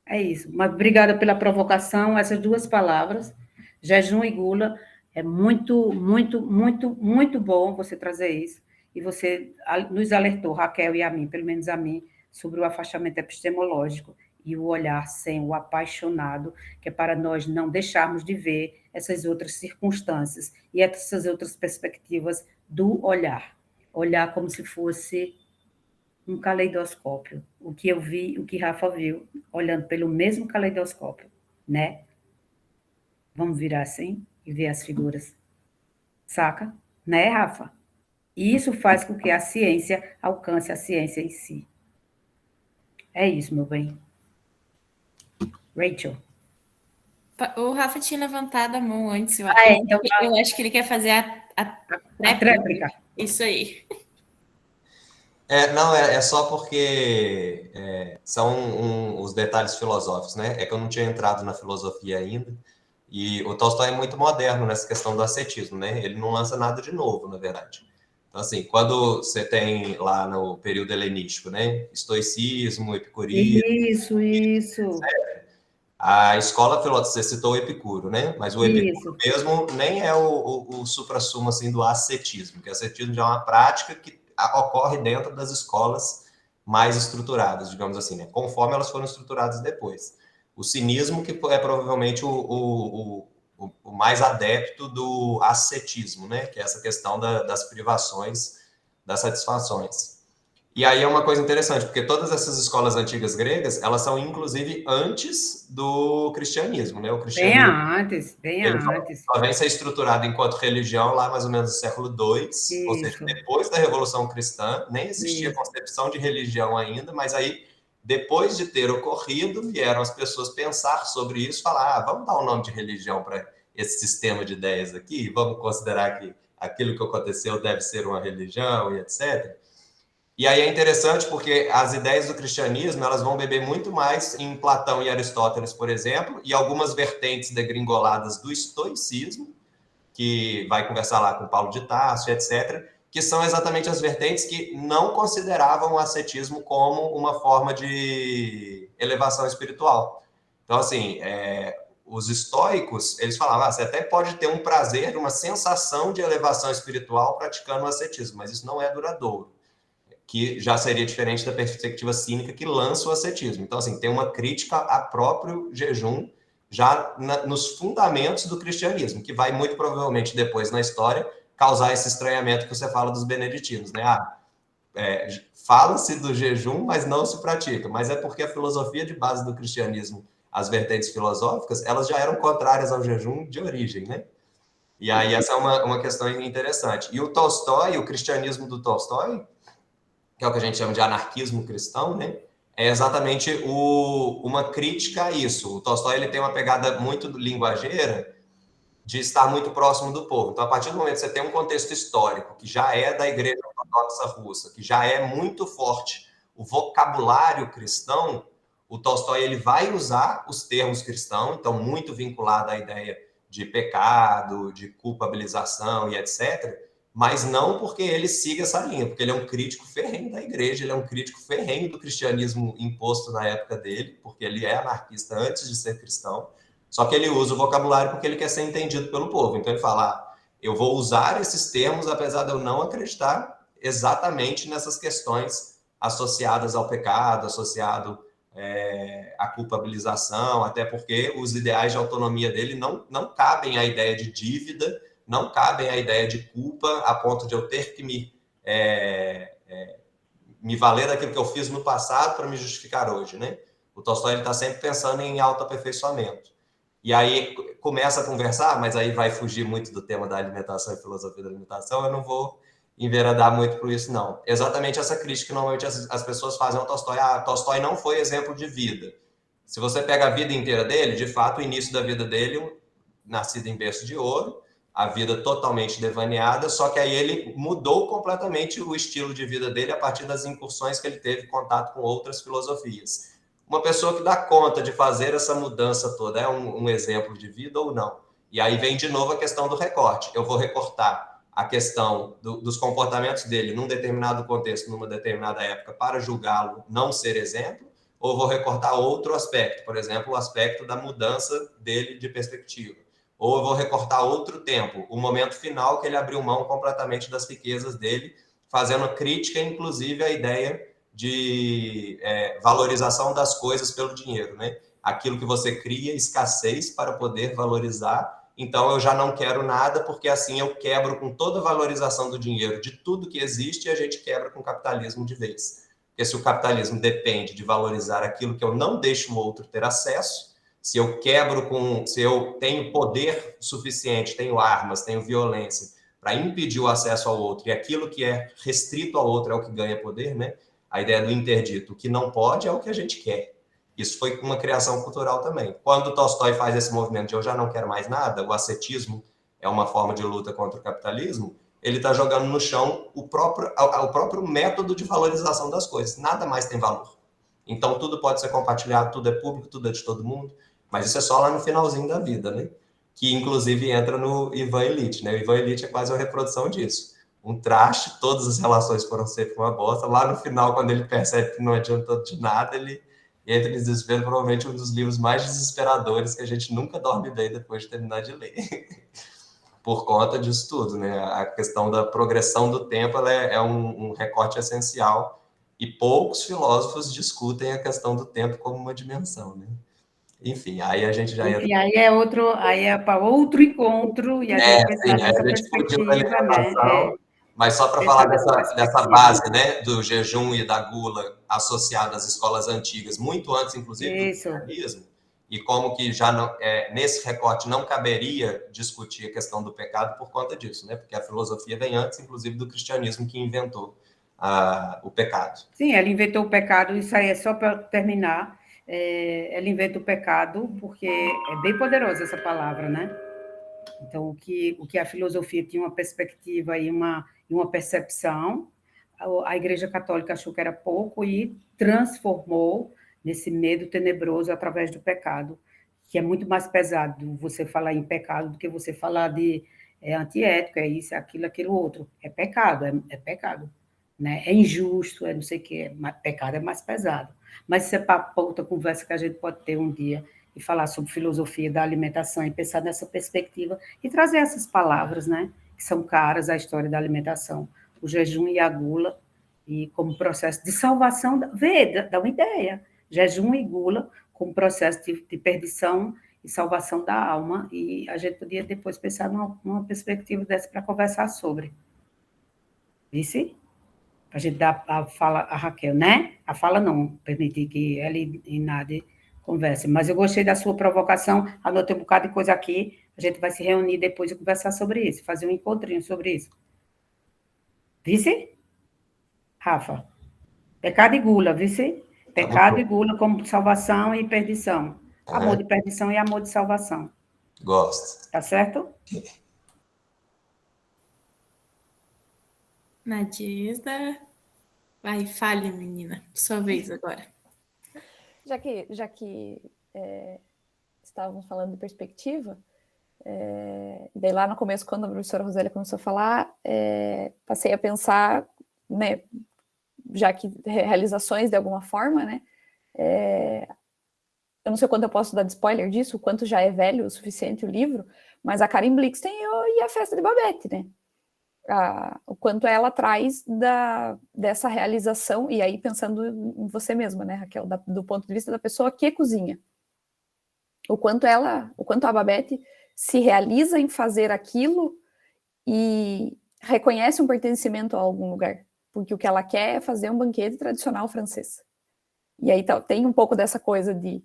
É isso. Mas obrigada pela provocação. Essas duas palavras, jejum e gula, é muito, muito, muito, muito bom você trazer isso. E você nos alertou, Raquel e a mim, pelo menos a mim, sobre o afastamento epistemológico e o olhar sem o apaixonado, que é para nós não deixarmos de ver essas outras circunstâncias e essas outras perspectivas do olhar. Olhar como se fosse um caleidoscópio. O que eu vi, o que Rafa viu, olhando pelo mesmo caleidoscópio, né? Vamos virar assim e ver as figuras. Saca? Né, Rafa? E isso faz com que a ciência alcance a ciência em si. É isso, meu bem. Rachel. O Rafa tinha levantado a mão antes. Então eu acho que ele quer fazer a tréplica. Isso aí. Não, é só porque são os detalhes filosóficos, né? É que eu não tinha entrado na filosofia ainda, e o Tolstói é muito moderno nessa questão do ascetismo, né? Ele não lança nada de novo, na verdade. Então, assim, quando você tem lá no período helenístico, né? Estoicismo, epicurismo... Isso. A escola filosófica, você citou o Epicuro, né? Mas o Epicuro Isso. mesmo nem é o suprassumo assim, do ascetismo, que o ascetismo já é uma prática que ocorre dentro das escolas mais estruturadas, digamos assim, né? Conforme elas foram estruturadas depois. O cinismo, que é provavelmente o mais adepto do ascetismo, né? Que é essa questão das privações, das satisfações. E aí é uma coisa interessante, porque todas essas escolas antigas gregas, elas são inclusive antes do cristianismo, né? O Bem cristianismo, antes. ele só vem ser estruturado enquanto religião lá mais ou menos no século II, ou seja, Isso. depois da Revolução Cristã, nem existia Isso. concepção de religião ainda, mas aí, depois de ter ocorrido, vieram as pessoas pensar sobre isso, falar, vamos dar um nome de religião para esse sistema de ideias aqui, vamos considerar que aquilo que aconteceu deve ser uma religião e etc. E aí é interessante porque as ideias do cristianismo, elas vão beber muito mais em Platão e Aristóteles, por exemplo, e algumas vertentes degringoladas do estoicismo, que vai conversar lá com Paulo de Tarso, etc., que são exatamente as vertentes que não consideravam o ascetismo como uma forma de elevação espiritual. Então, assim, os estoicos, eles falavam, você até pode ter um prazer, uma sensação de elevação espiritual praticando o ascetismo, mas isso não é duradouro, que já seria diferente da perspectiva cínica que lança o ascetismo. Então, assim, tem uma crítica a próprio jejum já nos fundamentos do cristianismo, que vai muito provavelmente depois na história causar esse estranhamento que você fala dos beneditinos, né? Fala-se do jejum, mas não se pratica. Mas é porque a filosofia de base do cristianismo, as vertentes filosóficas, elas já eram contrárias ao jejum de origem, né? E aí essa é uma questão interessante. E o Tolstói, o cristianismo do Tolstói, que é o que a gente chama de anarquismo cristão, né? É exatamente uma crítica a isso. O Tolstói ele tem uma pegada muito linguageira de estar muito próximo do povo. Então, a partir do momento que você tem um contexto histórico que já é da Igreja Ortodoxa Russa, que já é muito forte o vocabulário cristão, o Tolstói ele vai usar os termos cristãos, então muito vinculado à ideia de pecado, de culpabilização e etc., mas não porque ele siga essa linha, porque ele é um crítico ferrenho da igreja, ele é um crítico ferrenho do cristianismo imposto na época dele, porque ele é anarquista antes de ser cristão, só que ele usa o vocabulário porque ele quer ser entendido pelo povo. Então ele fala, eu vou usar esses termos, apesar de eu não acreditar exatamente nessas questões associadas ao pecado, associado à culpabilização, até porque os ideais de autonomia dele não cabem à ideia de dívida, não cabem à ideia de culpa a ponto de eu ter que me valer daquilo que eu fiz no passado para me justificar hoje, né? O Tolstói está sempre pensando em autoaperfeiçoamento. E aí começa a conversar, mas aí vai fugir muito do tema da alimentação e filosofia da alimentação, eu não vou enveredar muito por isso, não. Exatamente essa crítica que normalmente as pessoas fazem ao Tolstói. Tolstói não foi exemplo de vida. Se você pega a vida inteira dele, de fato, o início da vida dele, nascido em berço de ouro, a vida totalmente devaneada, só que aí ele mudou completamente o estilo de vida dele a partir das incursões que ele teve contato com outras filosofias. Uma pessoa que dá conta de fazer essa mudança toda é um exemplo de vida ou não? E aí vem de novo a questão do recorte. Eu vou recortar a questão dos comportamentos dele num determinado contexto, numa determinada época, para julgá-lo não ser exemplo, ou vou recortar outro aspecto, por exemplo, o aspecto da mudança dele de perspectiva. Ou eu vou recortar outro tempo, o momento final que ele abriu mão completamente das riquezas dele, fazendo crítica, inclusive, à ideia de valorização das coisas pelo dinheiro, né? Aquilo que você cria, escassez para poder valorizar. Então, eu já não quero nada, porque assim eu quebro com toda a valorização do dinheiro, de tudo que existe, e a gente quebra com o capitalismo de vez. Porque se o capitalismo depende de valorizar aquilo que eu não deixo o outro ter acesso, se eu se eu tenho poder suficiente, tenho armas, tenho violência para impedir o acesso ao outro, e aquilo que é restrito ao outro é o que ganha poder, né? A ideia do interdito, o que não pode é o que a gente quer. Isso foi uma criação cultural também. Quando Tolstói faz esse movimento de eu já não quero mais nada, o ascetismo é uma forma de luta contra o capitalismo, ele está jogando no chão o próprio método de valorização das coisas. Nada mais tem valor. Então, tudo pode ser compartilhado, tudo é público, tudo é de todo mundo, mas isso é só lá no finalzinho da vida, né? Que, inclusive, entra no Ivan Illich, né? O Ivan Illich é quase uma reprodução disso. Um traste, todas as relações foram sempre uma bosta. Lá no final, quando ele percebe que não adiantou de nada, ele entra em desespero, provavelmente um dos livros mais desesperadores que a gente nunca dorme bem depois de terminar de ler. Por conta disso tudo, né? A questão da progressão do tempo ela é um recorte essencial e poucos filósofos discutem a questão do tempo como uma dimensão, né? Enfim, aí a gente já entra... E aí é para outro encontro, e a gente pensar nessa perspectiva, né? Mas só para falar dessa base, né, do jejum e da gula associada às escolas antigas, muito antes, inclusive, do cristianismo, e como que já não, nesse recorte não caberia discutir a questão do pecado por conta disso, né? Porque a filosofia vem antes, inclusive, do cristianismo que inventou o pecado. Sim, ela inventou o pecado, isso aí é só para terminar. Ela inventa o pecado porque é bem poderosa essa palavra, né? Então, o que a filosofia tinha uma perspectiva e uma percepção, a Igreja Católica achou que era pouco e transformou nesse medo tenebroso através do pecado, que é muito mais pesado você falar em pecado do que você falar de antiético, é isso, é aquilo outro. É pecado, pecado. Né? É injusto, é não sei o que, pecado é mais pesado. Mas isso é para outra conversa que a gente pode ter um dia e falar sobre filosofia da alimentação e pensar nessa perspectiva e trazer essas palavras, né, que são caras à história da alimentação, o jejum e a gula, e como processo de salvação, dá uma ideia, jejum e gula como processo de perdição e salvação da alma, e a gente podia depois pensar numa perspectiva dessa para conversar sobre. Vice? A gente dá a fala a Raquel, né? A fala não, permitir que ela e Nádia conversem. Mas eu gostei da sua provocação, anotei um bocado de coisa aqui, a gente vai se reunir depois e conversar sobre isso, fazer um encontrinho sobre isso. Vice? Rafa? Pecado e gula, vice? Pecado e gula como salvação e perdição. Amor de perdição e amor de salvação. Gosto. Tá certo? Nadista, vai, fale, menina. Sua vez agora. Já que estávamos falando de perspectiva, daí lá no começo, quando a professora Rosélia começou a falar, passei a pensar, né, já que realizações de alguma forma, né, eu não sei quanto eu posso dar de spoiler disso, o quanto já é velho o suficiente o livro, mas a Karen Blixen e a Festa de Babette, né? O quanto ela traz dessa realização, e aí pensando em você mesma, né, Raquel, do ponto de vista da pessoa que cozinha. O quanto a Babette se realiza em fazer aquilo e reconhece um pertencimento a algum lugar, porque o que ela quer é fazer um banquete tradicional francês. E aí tem um pouco dessa coisa de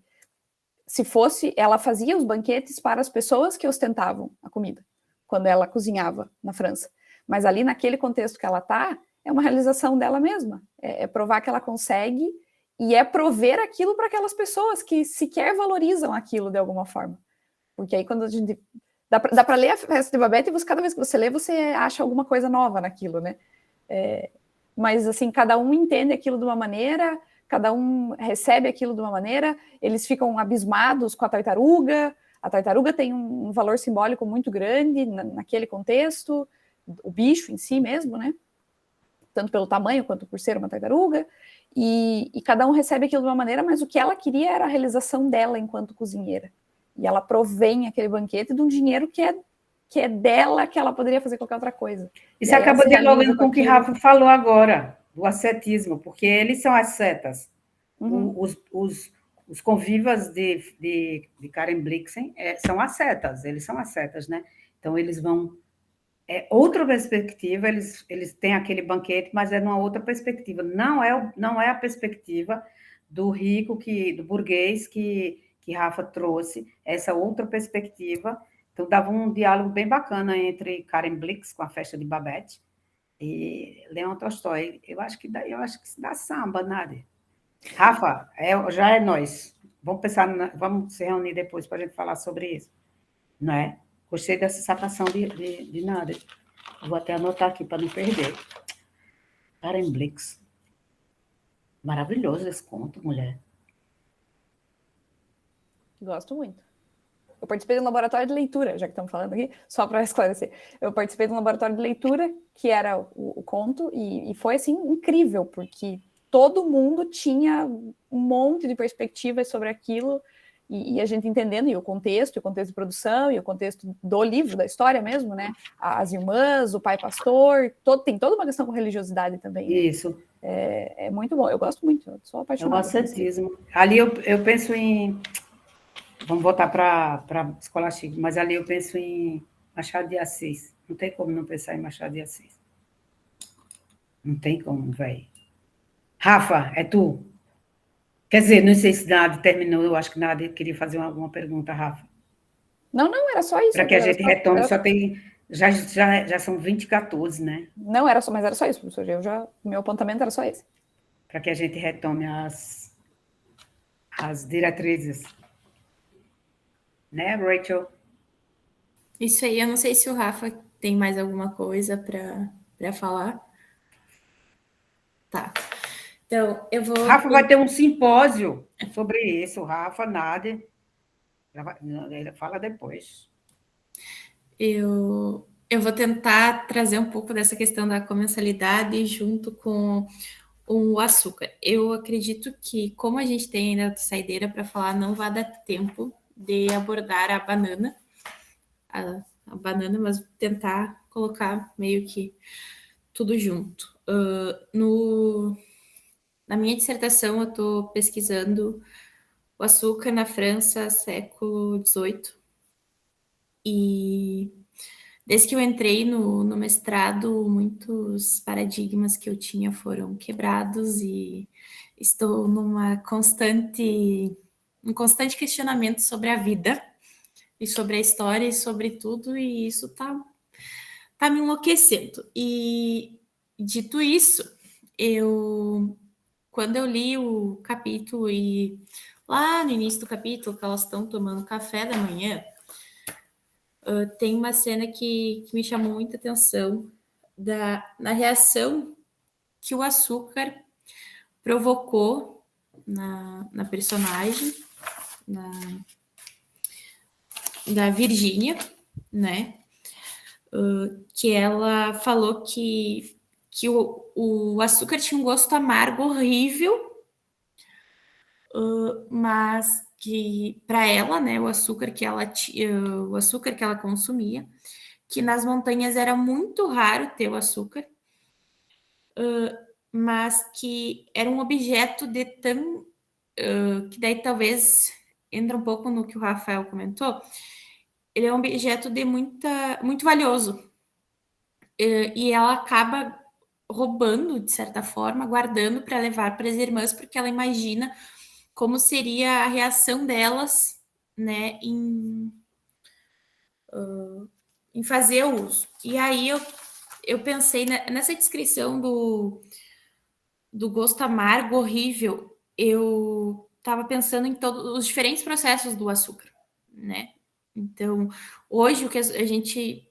se fosse, ela fazia os banquetes para as pessoas que ostentavam a comida, quando ela cozinhava na França. Mas ali, naquele contexto que ela está, é uma realização dela mesma. É provar que ela consegue e é prover aquilo para aquelas pessoas que sequer valorizam aquilo de alguma forma. Porque aí, quando a gente... Dá para ler a Festa de Babette e cada vez que você lê, você acha alguma coisa nova naquilo, né? Mas, assim, cada um entende aquilo de uma maneira, cada um recebe aquilo de uma maneira, eles ficam abismados com a tartaruga tem um valor simbólico muito grande naquele contexto, o bicho em si mesmo, né? Tanto pelo tamanho quanto por ser uma tartaruga, e cada um recebe aquilo de uma maneira, mas o que ela queria era a realização dela enquanto cozinheira. E ela provém aquele banquete de um dinheiro que é dela, que ela poderia fazer qualquer outra coisa. Isso acaba dialogando com o que Rafa falou agora, do ascetismo, porque eles são ascetas. Uhum. Os convivas de Karen Blixen são ascetas, eles são ascetas, né? Então, eles vão... outra perspectiva, eles têm aquele banquete, mas é numa outra perspectiva. Não é a perspectiva do rico, do burguês que Rafa trouxe, essa outra perspectiva. Então, dava um diálogo bem bacana entre Karen Blix, com a Festa de Babette, e Leon Tolstói. Eu acho que dá samba, Nádia. Rafa, já é nós. Vamos se reunir depois para a gente falar sobre isso. Não é? Gostei dessa sacação de Nádia. Vou até anotar aqui para não perder. Karen Blix. Maravilhoso esse conto, mulher. Gosto muito. Eu participei de um laboratório de leitura, já que estamos falando aqui, só para esclarecer. Eu participei de um laboratório de leitura, que era o conto, e foi, assim, incrível, porque todo mundo tinha um monte de perspectivas sobre aquilo, e a gente entendendo, e o contexto de produção, e o contexto do livro, da história mesmo, né? As irmãs, o pai pastor, tem toda uma questão com religiosidade também. Né? Isso. É muito bom, eu gosto muito, eu sou apaixonada. É o ascetismo. Ali eu penso em... Vamos voltar para escolástico, mas ali eu penso em Machado de Assis. Não tem como não pensar em Machado de Assis. Não tem como, velho. Rafa, é tu? Quer dizer, não sei se Nádia terminou, eu acho que Nádia queria fazer alguma pergunta, Rafa. Não, era só isso. Para que a gente retome, só tem... Já são 20h14, né? Não, era só isso, professor. Meu apontamento era só esse. Para que a gente retome as diretrizes. Né, Rachel? Isso aí, eu não sei se o Rafa tem mais alguma coisa para falar. Tá. Então, eu vou... Rafa vai ter um simpósio sobre isso. Rafa, Nádia. Ele fala depois. Eu vou tentar trazer um pouco dessa questão da comensalidade junto com o açúcar. Eu acredito que, como a gente tem ainda a saideira para falar, não vai dar tempo de abordar a banana, mas tentar colocar meio que tudo junto. Na minha dissertação, eu estou pesquisando o açúcar na França, século XVIII. E desde que eu entrei no mestrado, muitos paradigmas que eu tinha foram quebrados e estou num constante questionamento sobre a vida e sobre a história e sobre tudo, e isso tá me enlouquecendo. E dito isso, quando eu li o capítulo e lá no início do capítulo que elas estão tomando café da manhã, tem uma cena que me chamou muita atenção na reação que o açúcar provocou na personagem, da Virgínia, né? Que ela falou que o açúcar tinha um gosto amargo horrível, mas que para ela, né, o açúcar que ela consumia, que nas montanhas era muito raro ter o açúcar, mas que era um objeto de tão que daí talvez entra um pouco no que o Rafael comentou. Ele é um objeto de muito valioso, e ela acaba roubando, de certa forma, guardando para levar para as irmãs, porque ela imagina como seria a reação delas né, em fazer o uso. E aí eu pensei nessa descrição do gosto amargo, horrível, eu estava pensando em todos os diferentes processos do açúcar, né? Então, hoje o que a gente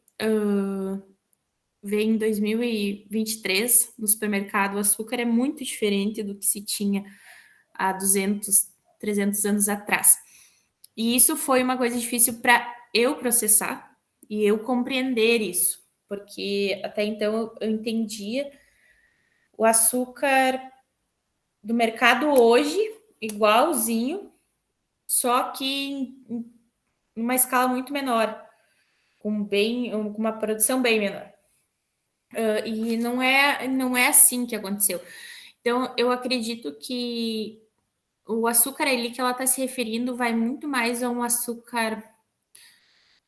vê em 2023 no supermercado, o açúcar é muito diferente do que se tinha há 200, 300 anos atrás. E isso foi uma coisa difícil para eu processar e eu compreender isso, porque até então eu entendia o açúcar do mercado hoje igualzinho, só que em uma escala muito menor, com uma produção bem menor. E não é assim que aconteceu. Então, eu acredito que o açúcar ali que ela está se referindo vai muito mais a um açúcar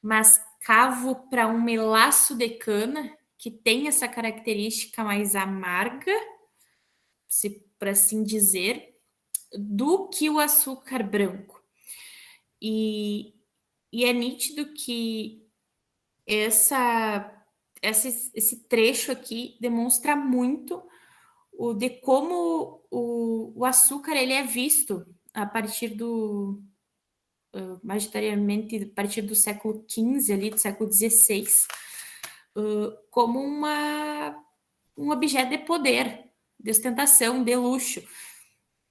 mascavo para um melaço de cana, que tem essa característica mais amarga, por assim dizer, do que o açúcar branco. E é nítido que esse trecho aqui demonstra muito de como o açúcar ele é visto a partir majoritariamente a partir do século XV, ali, do século XVI, como um objeto de poder, de ostentação, de luxo,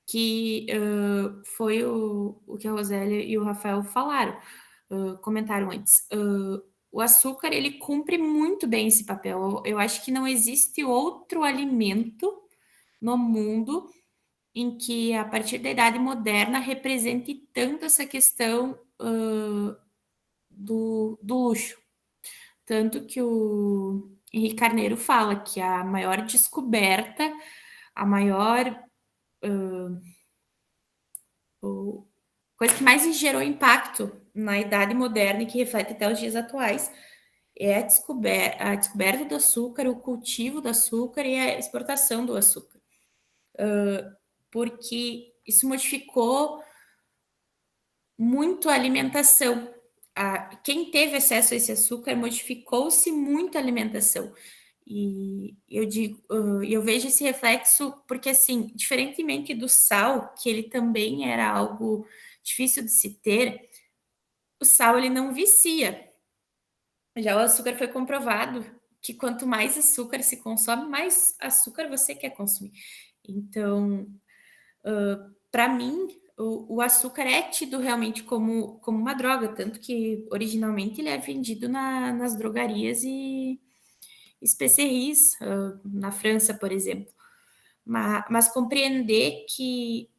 que foi o que a Rosélia e o Rafael falaram, comentaram antes. O açúcar, ele cumpre muito bem esse papel. Eu acho que não existe outro alimento no mundo em que, a partir da Idade Moderna, represente tanto essa questão do luxo. Tanto que o Henrique Carneiro fala que a maior descoberta, a maior coisa que mais gerou impacto na Idade Moderna e que reflete até os dias atuais é a descoberta do açúcar, o cultivo do açúcar e a exportação do açúcar. Porque isso modificou muito a alimentação. Quem teve acesso a esse açúcar modificou-se muito a alimentação. E eu vejo esse reflexo porque, assim, diferentemente do sal, que ele também era algo difícil de se ter, o sal ele não vicia. Já o açúcar foi comprovado que quanto mais açúcar se consome, mais açúcar você quer consumir. Então, para mim, o açúcar é tido realmente como uma droga, tanto que originalmente ele é vendido nas drogarias e especiarias, na França, por exemplo. Mas compreender que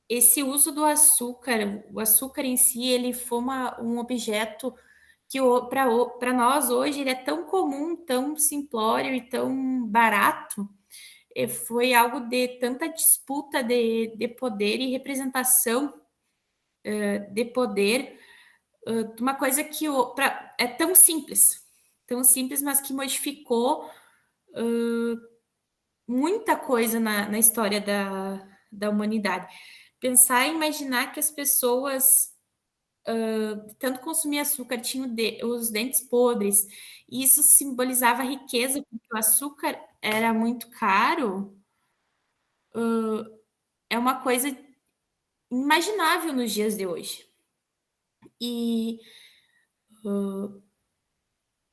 esse uso do açúcar, o açúcar em si, ele foi um objeto que para nós hoje ele é tão comum, tão simplório e tão barato, foi algo de tanta disputa de poder e representação de poder, uma coisa que é tão simples, mas que modificou muita coisa na história da humanidade. Pensar e imaginar que as pessoas tanto consumir açúcar, tinham os dentes podres, e isso simbolizava a riqueza, porque o açúcar era muito caro, é uma coisa inimaginável nos dias de hoje. E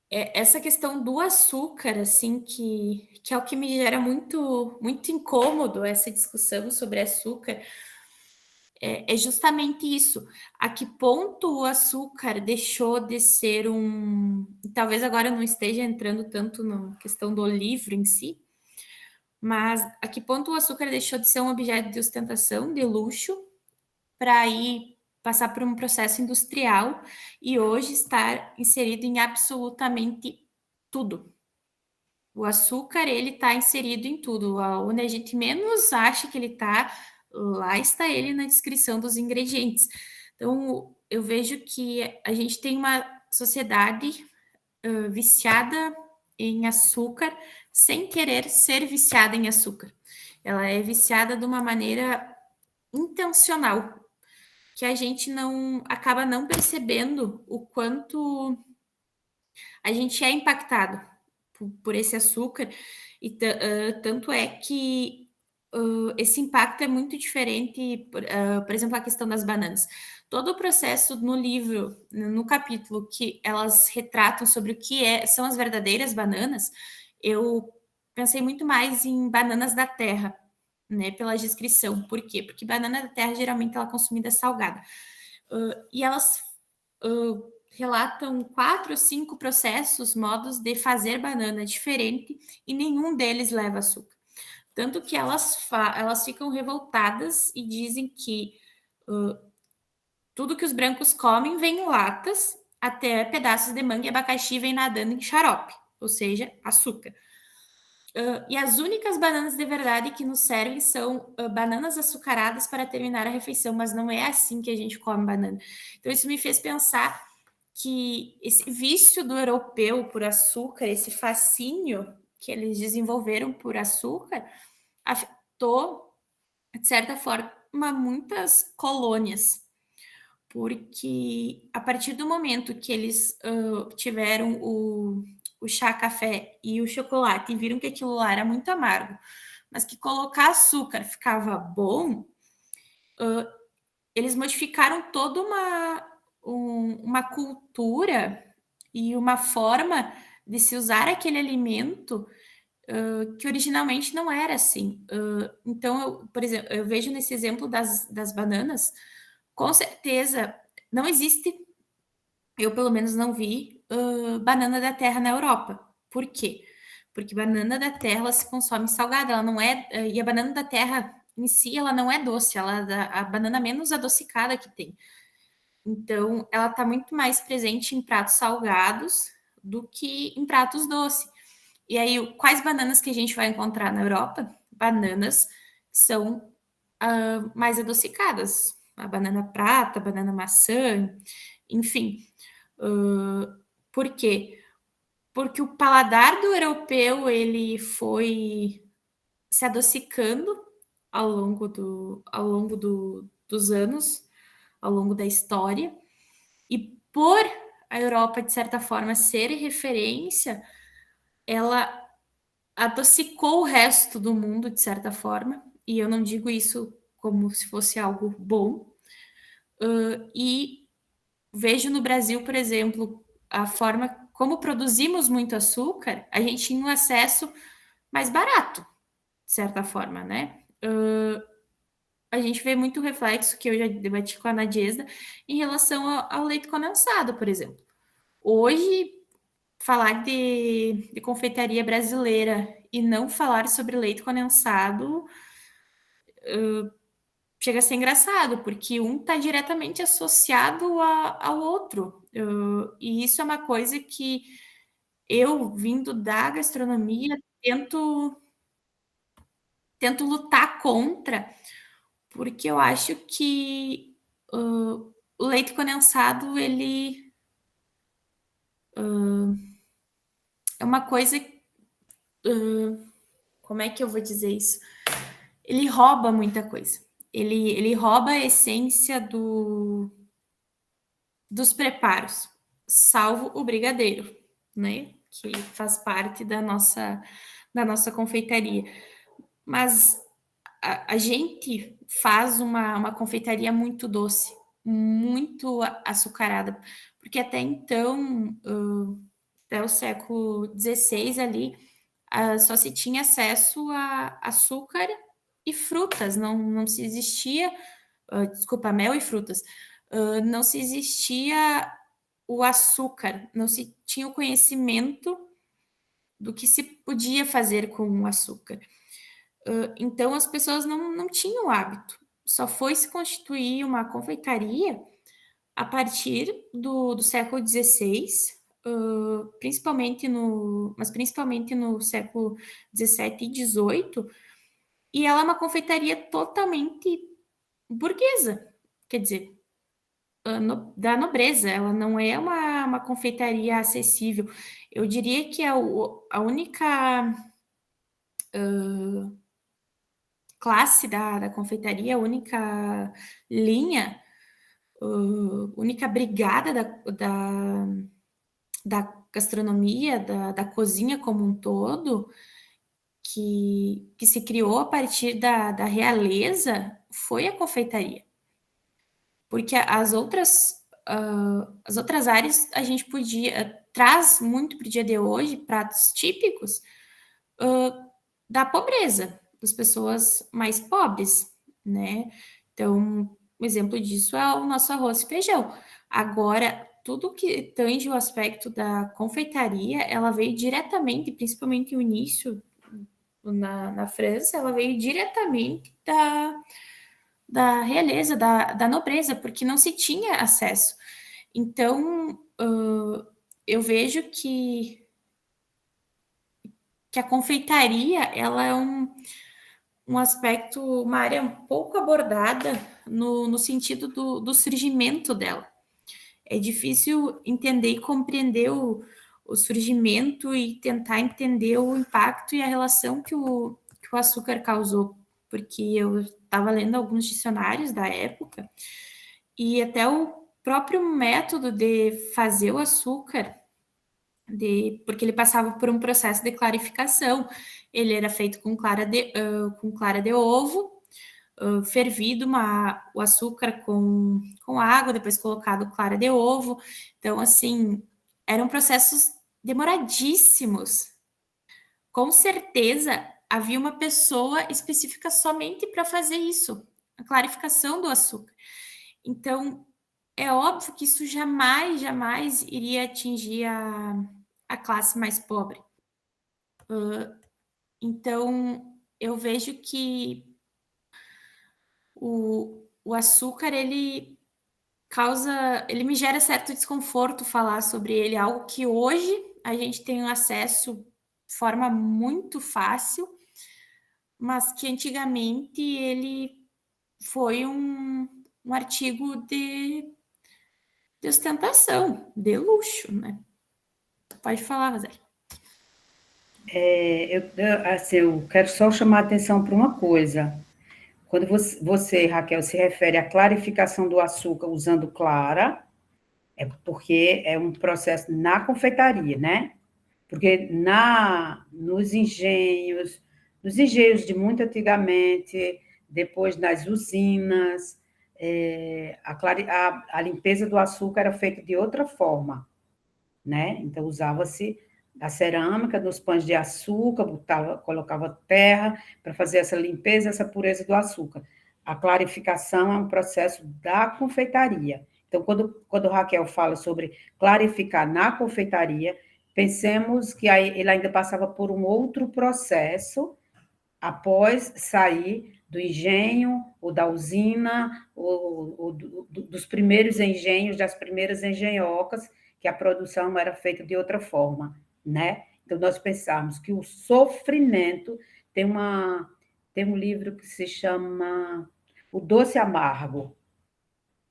essa questão do açúcar, assim, que é o que me gera muito, muito incômodo, essa discussão sobre açúcar, é justamente isso. A que ponto o açúcar deixou de ser talvez agora eu não esteja entrando tanto na questão do livro em si, mas a que ponto o açúcar deixou de ser um objeto de ostentação, de luxo, para ir passar por um processo industrial e hoje estar inserido em absolutamente tudo. O açúcar, ele está inserido em tudo. Onde a gente menos acha que ele está, lá está ele na descrição dos ingredientes. Então, eu vejo que a gente tem uma sociedade viciada em açúcar sem querer ser viciada em açúcar. Ela é viciada de uma maneira intencional. que a gente acaba não percebendo o quanto a gente é impactado por esse açúcar, e tanto é que esse impacto é muito diferente, por exemplo, a questão das bananas. Todo o processo no livro, no capítulo que elas retratam sobre o que são as verdadeiras bananas, eu pensei muito mais em bananas da terra, né, pela descrição. Por quê? Porque banana da terra geralmente ela é consumida salgada. E elas relatam 4 ou 5 processos, modos de fazer banana diferente, e nenhum deles leva açúcar. Tanto que elas ficam revoltadas e dizem que tudo que os brancos comem vem em latas, até pedaços de manga e abacaxi vem nadando em xarope, ou seja, açúcar. E as únicas bananas de verdade que nos servem são bananas açucaradas para terminar a refeição, mas não é assim que a gente come banana. Então, isso me fez pensar que esse vício do europeu por açúcar, esse fascínio que eles desenvolveram por açúcar, afetou, de certa forma, muitas colônias. Porque a partir do momento que eles tiveram o chá, café e o chocolate e viram que aquilo lá era muito amargo, mas que colocar açúcar ficava bom, eles modificaram toda uma cultura e uma forma de se usar aquele alimento que originalmente não era assim. Então, por exemplo, eu vejo nesse exemplo das bananas, com certeza não existe, eu pelo menos não vi, banana da terra na Europa. Por quê? Porque banana da terra ela se consome salgada, ela não é. E a banana da terra em si ela não é doce, ela é a banana menos adocicada que tem. Então, ela está muito mais presente em pratos salgados do que em pratos doces. E aí, quais bananas que a gente vai encontrar na Europa? Bananas que são mais adocicadas. A banana prata, a banana maçã, enfim. Por quê? Porque o paladar do europeu ele foi se adocicando ao longo dos anos, ao longo da história, e por a Europa, de certa forma, ser referência, ela adocicou o resto do mundo, de certa forma, e eu não digo isso como se fosse algo bom. E vejo no Brasil, por exemplo, a forma como produzimos muito açúcar, a gente tinha um acesso mais barato, de certa forma, né? A gente vê muito reflexo, que eu já debati com a Nadiesda, em relação ao leite condensado, por exemplo. Hoje, falar de confeitaria brasileira e não falar sobre leite condensado chega a ser engraçado, porque um está diretamente associado ao outro. E isso é uma coisa que eu, vindo da gastronomia, tento lutar contra, porque eu acho que o leite condensado, ele é uma coisa... como é que eu vou dizer isso? Ele rouba muita coisa. Ele rouba a essência dos preparos, salvo o brigadeiro, né? Que faz parte da nossa confeitaria. Mas a gente faz uma confeitaria muito doce, muito açucarada, porque até então, até o século XVI ali, só se tinha acesso a açúcar e frutas, não se existia, desculpa, mel e frutas, não se existia o açúcar, não se tinha o conhecimento do que se podia fazer com o açúcar. Então, as pessoas não tinham hábito. Só foi se constituir uma confeitaria a partir do século XVI, mas principalmente no século XVII e XVIII, e ela é uma confeitaria totalmente burguesa, quer dizer, da nobreza, ela não é uma confeitaria acessível. Eu diria que a única classe da confeitaria, a única linha única brigada da gastronomia, da cozinha como um todo, que se criou a partir da realeza, foi a confeitaria. Porque as outras áreas a gente traz muito para o dia de hoje pratos típicos da pobreza, das pessoas mais pobres, né? Então, um exemplo disso é o nosso arroz e feijão. Agora, tudo que tange o aspecto da confeitaria, ela veio diretamente, principalmente o início na França, ela veio diretamente da realeza, da nobreza, porque não se tinha acesso. Então, eu vejo que a confeitaria, ela é um aspecto, uma área um pouco abordada no sentido do surgimento dela. É difícil entender e compreender o surgimento e tentar entender o impacto e a relação que o açúcar causou, porque eu estava lendo alguns dicionários da época e até o próprio método de fazer o açúcar, porque ele passava por um processo de clarificação. Ele era feito com clara de ovo, fervido o açúcar com água, depois colocado clara de ovo. Então, assim, eram processos demoradíssimos. Com certeza, havia uma pessoa específica somente para fazer isso, a clarificação do açúcar. Então, é óbvio que isso jamais iria atingir a classe mais pobre. Então, eu vejo que o açúcar, ele me gera certo desconforto falar sobre ele, algo que hoje a gente tem acesso de forma muito fácil, mas que antigamente ele foi um artigo de ostentação, de luxo, né? Pode falar, Rosélia. Eu quero só chamar a atenção para uma coisa. Quando você, Raquel, se refere à clarificação do açúcar usando clara, é porque é um processo na confeitaria, né? Porque nos engenhos de muito antigamente, depois nas usinas, a limpeza do açúcar era feita de outra forma, né? Então, usava-se a cerâmica nos pães de açúcar, colocava terra para fazer essa limpeza, essa pureza do açúcar. A clarificação é um processo da confeitaria. Então, quando Raquel fala sobre clarificar na confeitaria, pensemos que ele ainda passava por um outro processo após sair do engenho ou da usina, ou dos primeiros engenhos, das primeiras engenhocas, que a produção era feita de outra forma, né? Então, nós pensamos que o sofrimento tem um livro que se chama O Doce Amargo,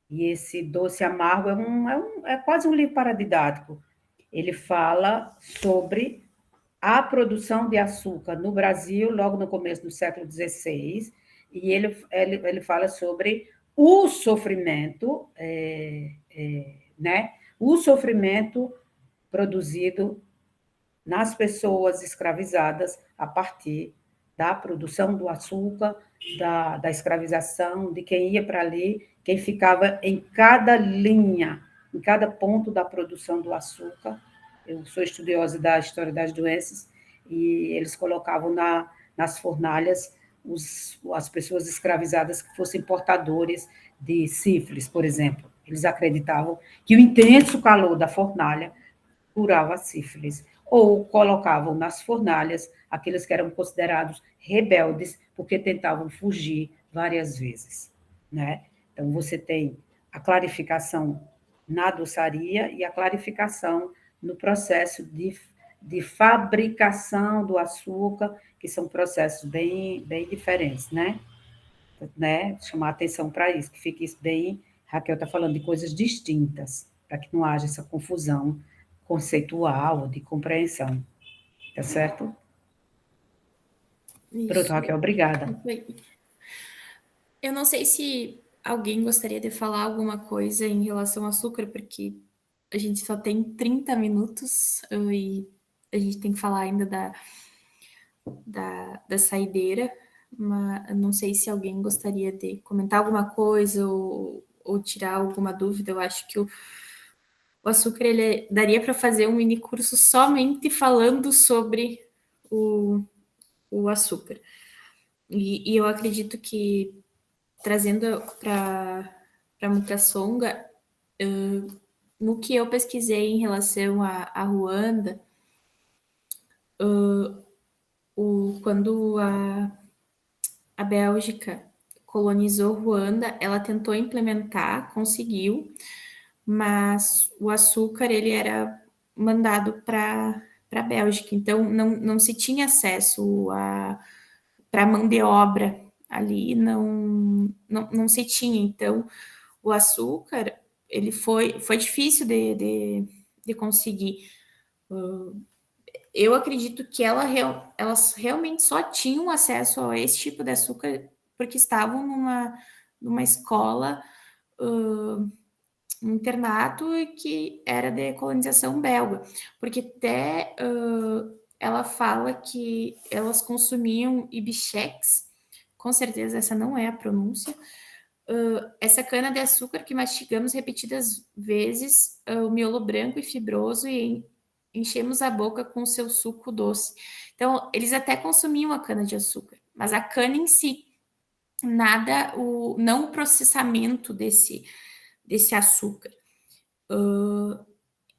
e esse Doce Amargo é quase um livro paradidático. Ele fala sobre a produção de açúcar no Brasil, logo no começo do século XVI, e ele fala sobre o sofrimento, né? O sofrimento produzido nas pessoas escravizadas a partir da produção do açúcar, da escravização, de quem ia para ali, quem ficava em cada linha, em cada ponto da produção do açúcar. Eu sou estudiosa da história das doenças, e eles colocavam nas fornalhas as pessoas escravizadas que fossem portadores de sífilis, por exemplo. Eles acreditavam que o intenso calor da fornalha curava a sífilis. Ou colocavam nas fornalhas aqueles que eram considerados rebeldes, porque tentavam fugir várias vezes, né? Então, você tem a clarificação na doçaria e a clarificação no processo de fabricação do açúcar, que são processos bem diferentes, né? Chamar atenção para isso, que fique isso bem... Raquel está falando de coisas distintas, para que não haja essa confusão conceitual, de compreensão. Tá certo? Isso. Pronto, Raquel, obrigada. Eu não sei se alguém gostaria de falar alguma coisa em relação ao açúcar, porque a gente só tem 30 minutos e a gente tem que falar ainda da saideira, mas não sei se alguém gostaria de comentar alguma coisa ou tirar alguma dúvida. Eu acho que o açúcar, ele daria para fazer um mini curso somente falando sobre o açúcar. E eu acredito que, trazendo para Mukasonga, no que eu pesquisei em relação a Ruanda, quando a Bélgica colonizou Ruanda, ela tentou implementar, conseguiu, mas o açúcar ele era mandado para a Bélgica, então não se tinha acesso para mão de obra ali, não se tinha. Então, o açúcar ele foi difícil de conseguir. Eu acredito que elas realmente só tinham acesso a esse tipo de açúcar porque estavam numa escola, um internato que era de colonização belga, porque até ela fala que elas consumiam ibichex, com certeza essa não é a pronúncia, essa cana de açúcar que mastigamos repetidas vezes, o miolo branco e fibroso e enchemos a boca com o seu suco doce. Então, eles até consumiam a cana de açúcar, mas a cana em si, nada, não o processamento desse açúcar.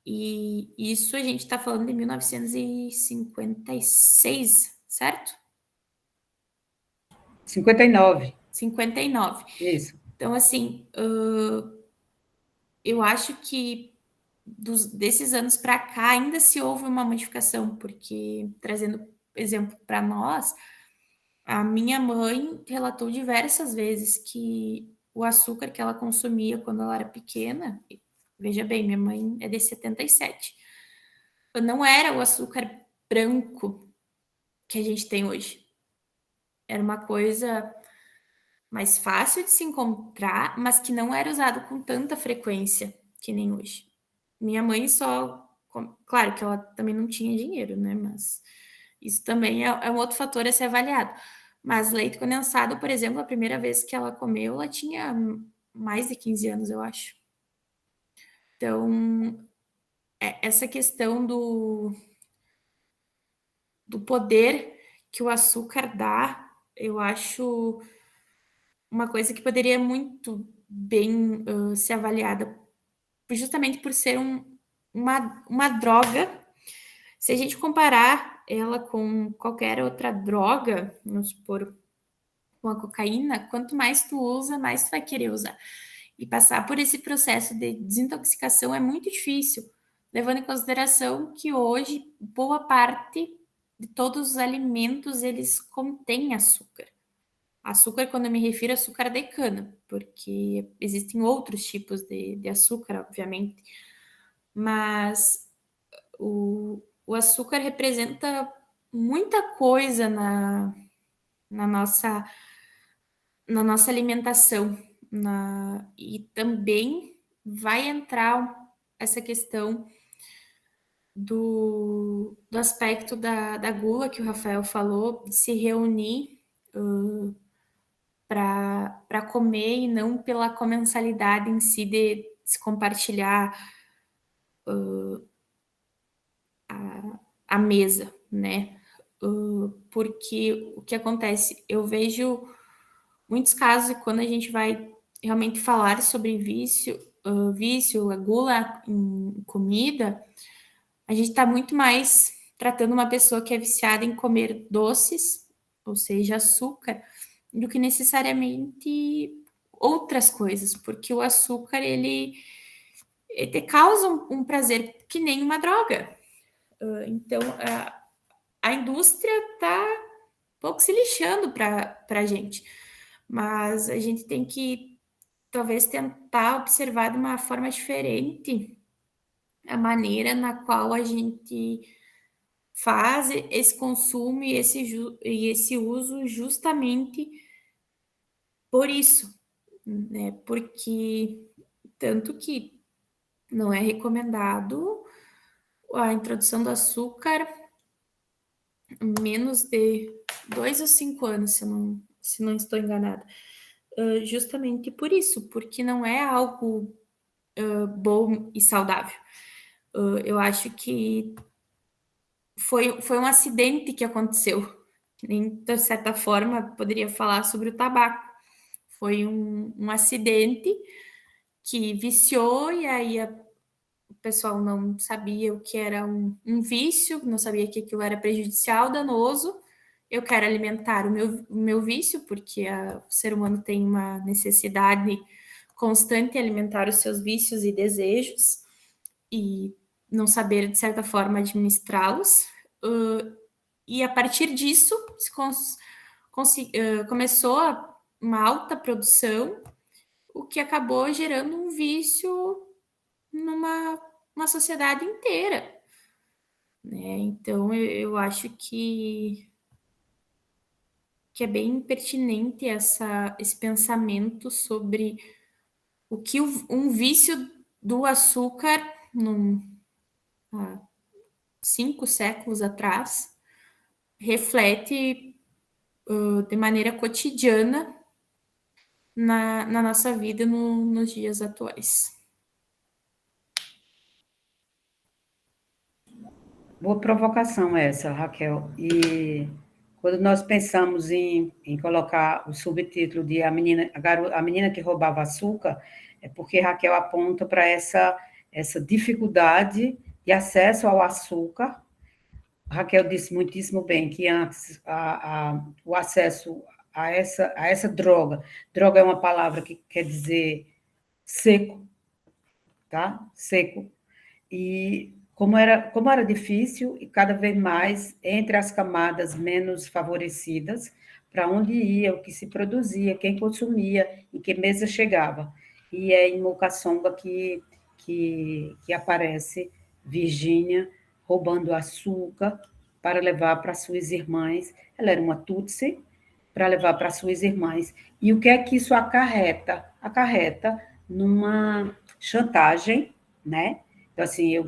E isso a gente está falando de 1956, certo? 59. 59. Isso. Então, assim, eu acho que desses anos para cá ainda se houve uma modificação, porque, trazendo exemplo para nós, a minha mãe relatou diversas vezes que o açúcar que ela consumia quando ela era pequena, veja bem, minha mãe é de 77, não era o açúcar branco que a gente tem hoje. Era uma coisa mais fácil de se encontrar, mas que não era usado com tanta frequência que nem hoje. Minha mãe só... Claro que ela também não tinha dinheiro, né? Mas isso também é um outro fator a ser avaliado. Mas leite condensado, por exemplo, a primeira vez que ela comeu, ela tinha mais de 15 anos, eu acho. Então, essa questão do poder que o açúcar dá, eu acho uma coisa que poderia muito bem ser avaliada, justamente por ser uma droga. Se a gente comparar ela com qualquer outra droga, vamos supor, com a cocaína, quanto mais tu usa, mais tu vai querer usar. E passar por esse processo de desintoxicação é muito difícil, levando em consideração que hoje boa parte de todos os alimentos eles contêm açúcar. Açúcar, quando eu me refiro a açúcar de cana, porque existem outros tipos de açúcar, obviamente, mas o açúcar representa muita coisa na nossa alimentação, e também vai entrar essa questão do aspecto da gula que o Rafael falou, de se reunir para comer e não pela comensalidade em si de se compartilhar a mesa, né? Porque o que acontece? Eu vejo muitos casos quando a gente vai realmente falar sobre vício, a gula em comida, a gente está muito mais tratando uma pessoa que é viciada em comer doces, ou seja, açúcar, do que necessariamente outras coisas, porque o açúcar ele te causa um prazer que nem uma droga. Então, a indústria está um pouco se lixando para a gente, mas a gente tem que talvez tentar observar de uma forma diferente a maneira na qual a gente faz esse consumo e esse uso justamente por isso, né? Porque tanto que não é recomendado a introdução do açúcar menos de 2 a 5 anos, se não estou enganada. Justamente por isso, porque não é algo bom e saudável. Eu acho que foi um acidente que aconteceu. Nem, de certa forma, poderia falar sobre o tabaco. Foi um acidente que viciou, e aí o pessoal não sabia o que era um vício, não sabia que aquilo era prejudicial, danoso. Eu quero alimentar o meu vício, porque o ser humano tem uma necessidade constante em alimentar os seus vícios e desejos, e não saber, de certa forma, administrá-los. E a partir disso, começou uma alta produção, o que acabou gerando um vício numa uma sociedade inteira, né? Então, eu acho que é bem pertinente esse pensamento sobre o que um vício do açúcar, há 5 séculos atrás, reflete de maneira cotidiana na nossa vida nos dias atuais. Boa provocação essa, Raquel. E quando nós pensamos em colocar o subtítulo de a menina que roubava açúcar, é porque Raquel aponta para essa dificuldade de acesso ao açúcar. Raquel disse muitíssimo bem que antes o acesso a essa droga é uma palavra que quer dizer seco, tá? Seco. E como era difícil, e cada vez mais entre as camadas menos favorecidas, para onde ia, o que se produzia, quem consumia, em que mesa chegava. E é em Mukassonga que aparece Virgínia roubando açúcar para levar para suas irmãs. Ela era uma Tutsi, para levar para suas irmãs. E o que é que isso acarreta? Acarreta numa chantagem, né? Então, assim, eu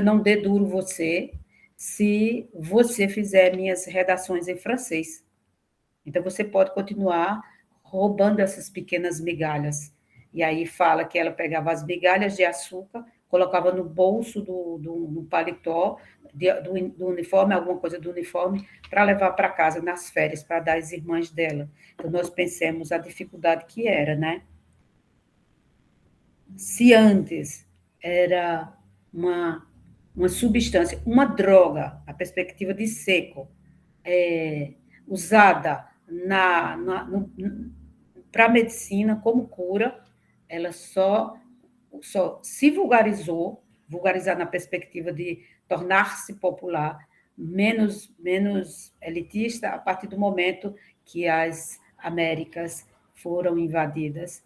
não deduro você se você fizer minhas redações em francês. Então, você pode continuar roubando essas pequenas migalhas. E aí fala que ela pegava as migalhas de açúcar, colocava no bolso do paletó, do uniforme, alguma coisa do uniforme, para levar para casa nas férias, para dar às irmãs dela. Então, nós pensemos a dificuldade que era, né? Se antes era uma substância, uma droga, a perspectiva de seco, usada para a medicina como cura, ela só se vulgarizar na perspectiva de tornar-se popular, menos elitista, a partir do momento que as Américas foram invadidas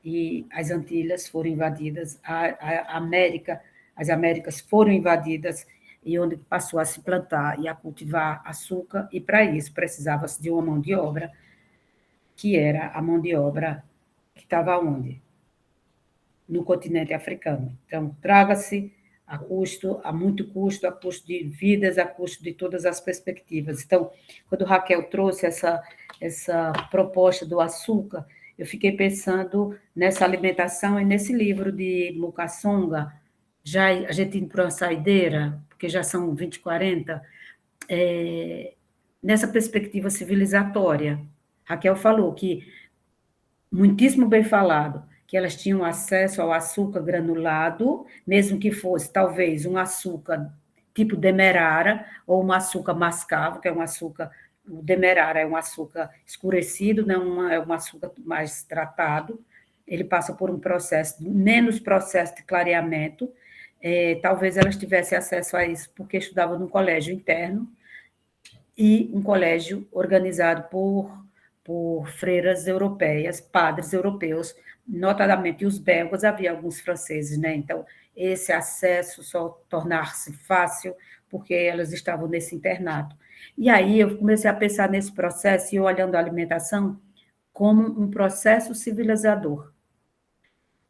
e as Antilhas foram invadidas, as Américas foram invadidas, e onde passou a se plantar e a cultivar açúcar, e para isso precisava-se de uma mão de obra, que era a mão de obra que estava onde? No continente africano. Então, traga-se a muito custo, a custo de vidas, a custo de todas as perspectivas. Então, quando Raquel trouxe essa proposta do açúcar, eu fiquei pensando nessa alimentação e nesse livro de Mukassonga, já a gente indo para uma saideira, porque já são 20h40, nessa perspectiva civilizatória. Raquel falou que, muitíssimo bem falado, que elas tinham acesso ao açúcar granulado, mesmo que fosse, talvez, um açúcar tipo demerara, ou um açúcar mascavo, que é um açúcar. O demerara é um açúcar escurecido, não é um açúcar mais tratado. Ele passa por um processo, menos processo de clareamento. Talvez elas tivessem acesso a isso porque estudavam num colégio interno, e um colégio organizado por freiras europeias, padres europeus, notadamente os belgas, havia alguns franceses, né? Então, esse acesso só tornar-se fácil porque elas estavam nesse internato. E aí eu comecei a pensar nesse processo, e eu olhando a alimentação, como um processo civilizador.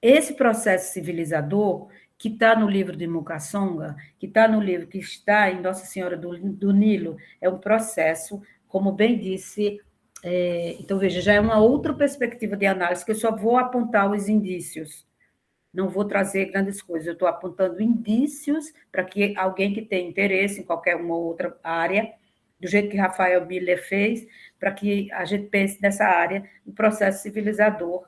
Esse processo civilizador, que está no livro de Mukasonga, que está no livro que está em Nossa Senhora do Nilo, é um processo, como bem disse, então, veja, já é uma outra perspectiva de análise, que eu só vou apontar os indícios, não vou trazer grandes coisas, eu estou apontando indícios para que alguém que tem interesse em qualquer uma outra área, do jeito que Rafael Miller fez, para que a gente pense nessa área, o processo civilizador,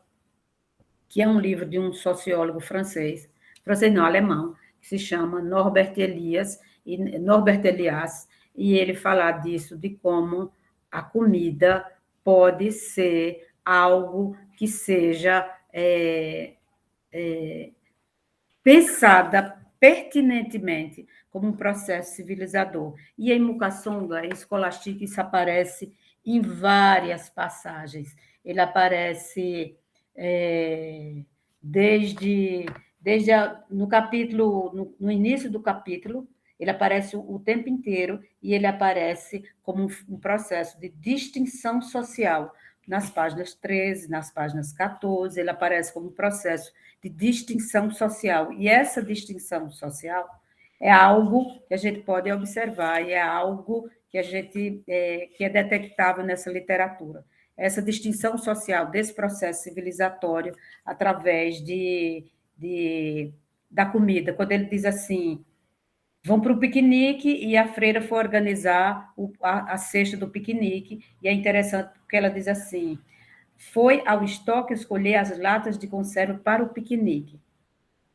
que é um livro de um sociólogo francês não, alemão, que se chama Norbert Elias, e ele fala disso, de como a comida pode ser algo que seja pensada pertinentemente como um processo civilizador. E em Mukasonga, em Scholastic, isso aparece em várias passagens. Ele aparece no capítulo, no início do capítulo, ele aparece o tempo inteiro e ele aparece como um processo de distinção social. Nas páginas 13, nas páginas 14, ele aparece como um processo de distinção social. E essa distinção social é algo que a gente pode observar e é algo que a gente que é detectável nessa literatura. Essa distinção social desse processo civilizatório através da comida. Quando ele diz assim, vão para o piquenique e a freira foi organizar a cesta do piquenique, e é interessante porque ela diz assim, foi ao estoque escolher as latas de conserva para o piquenique.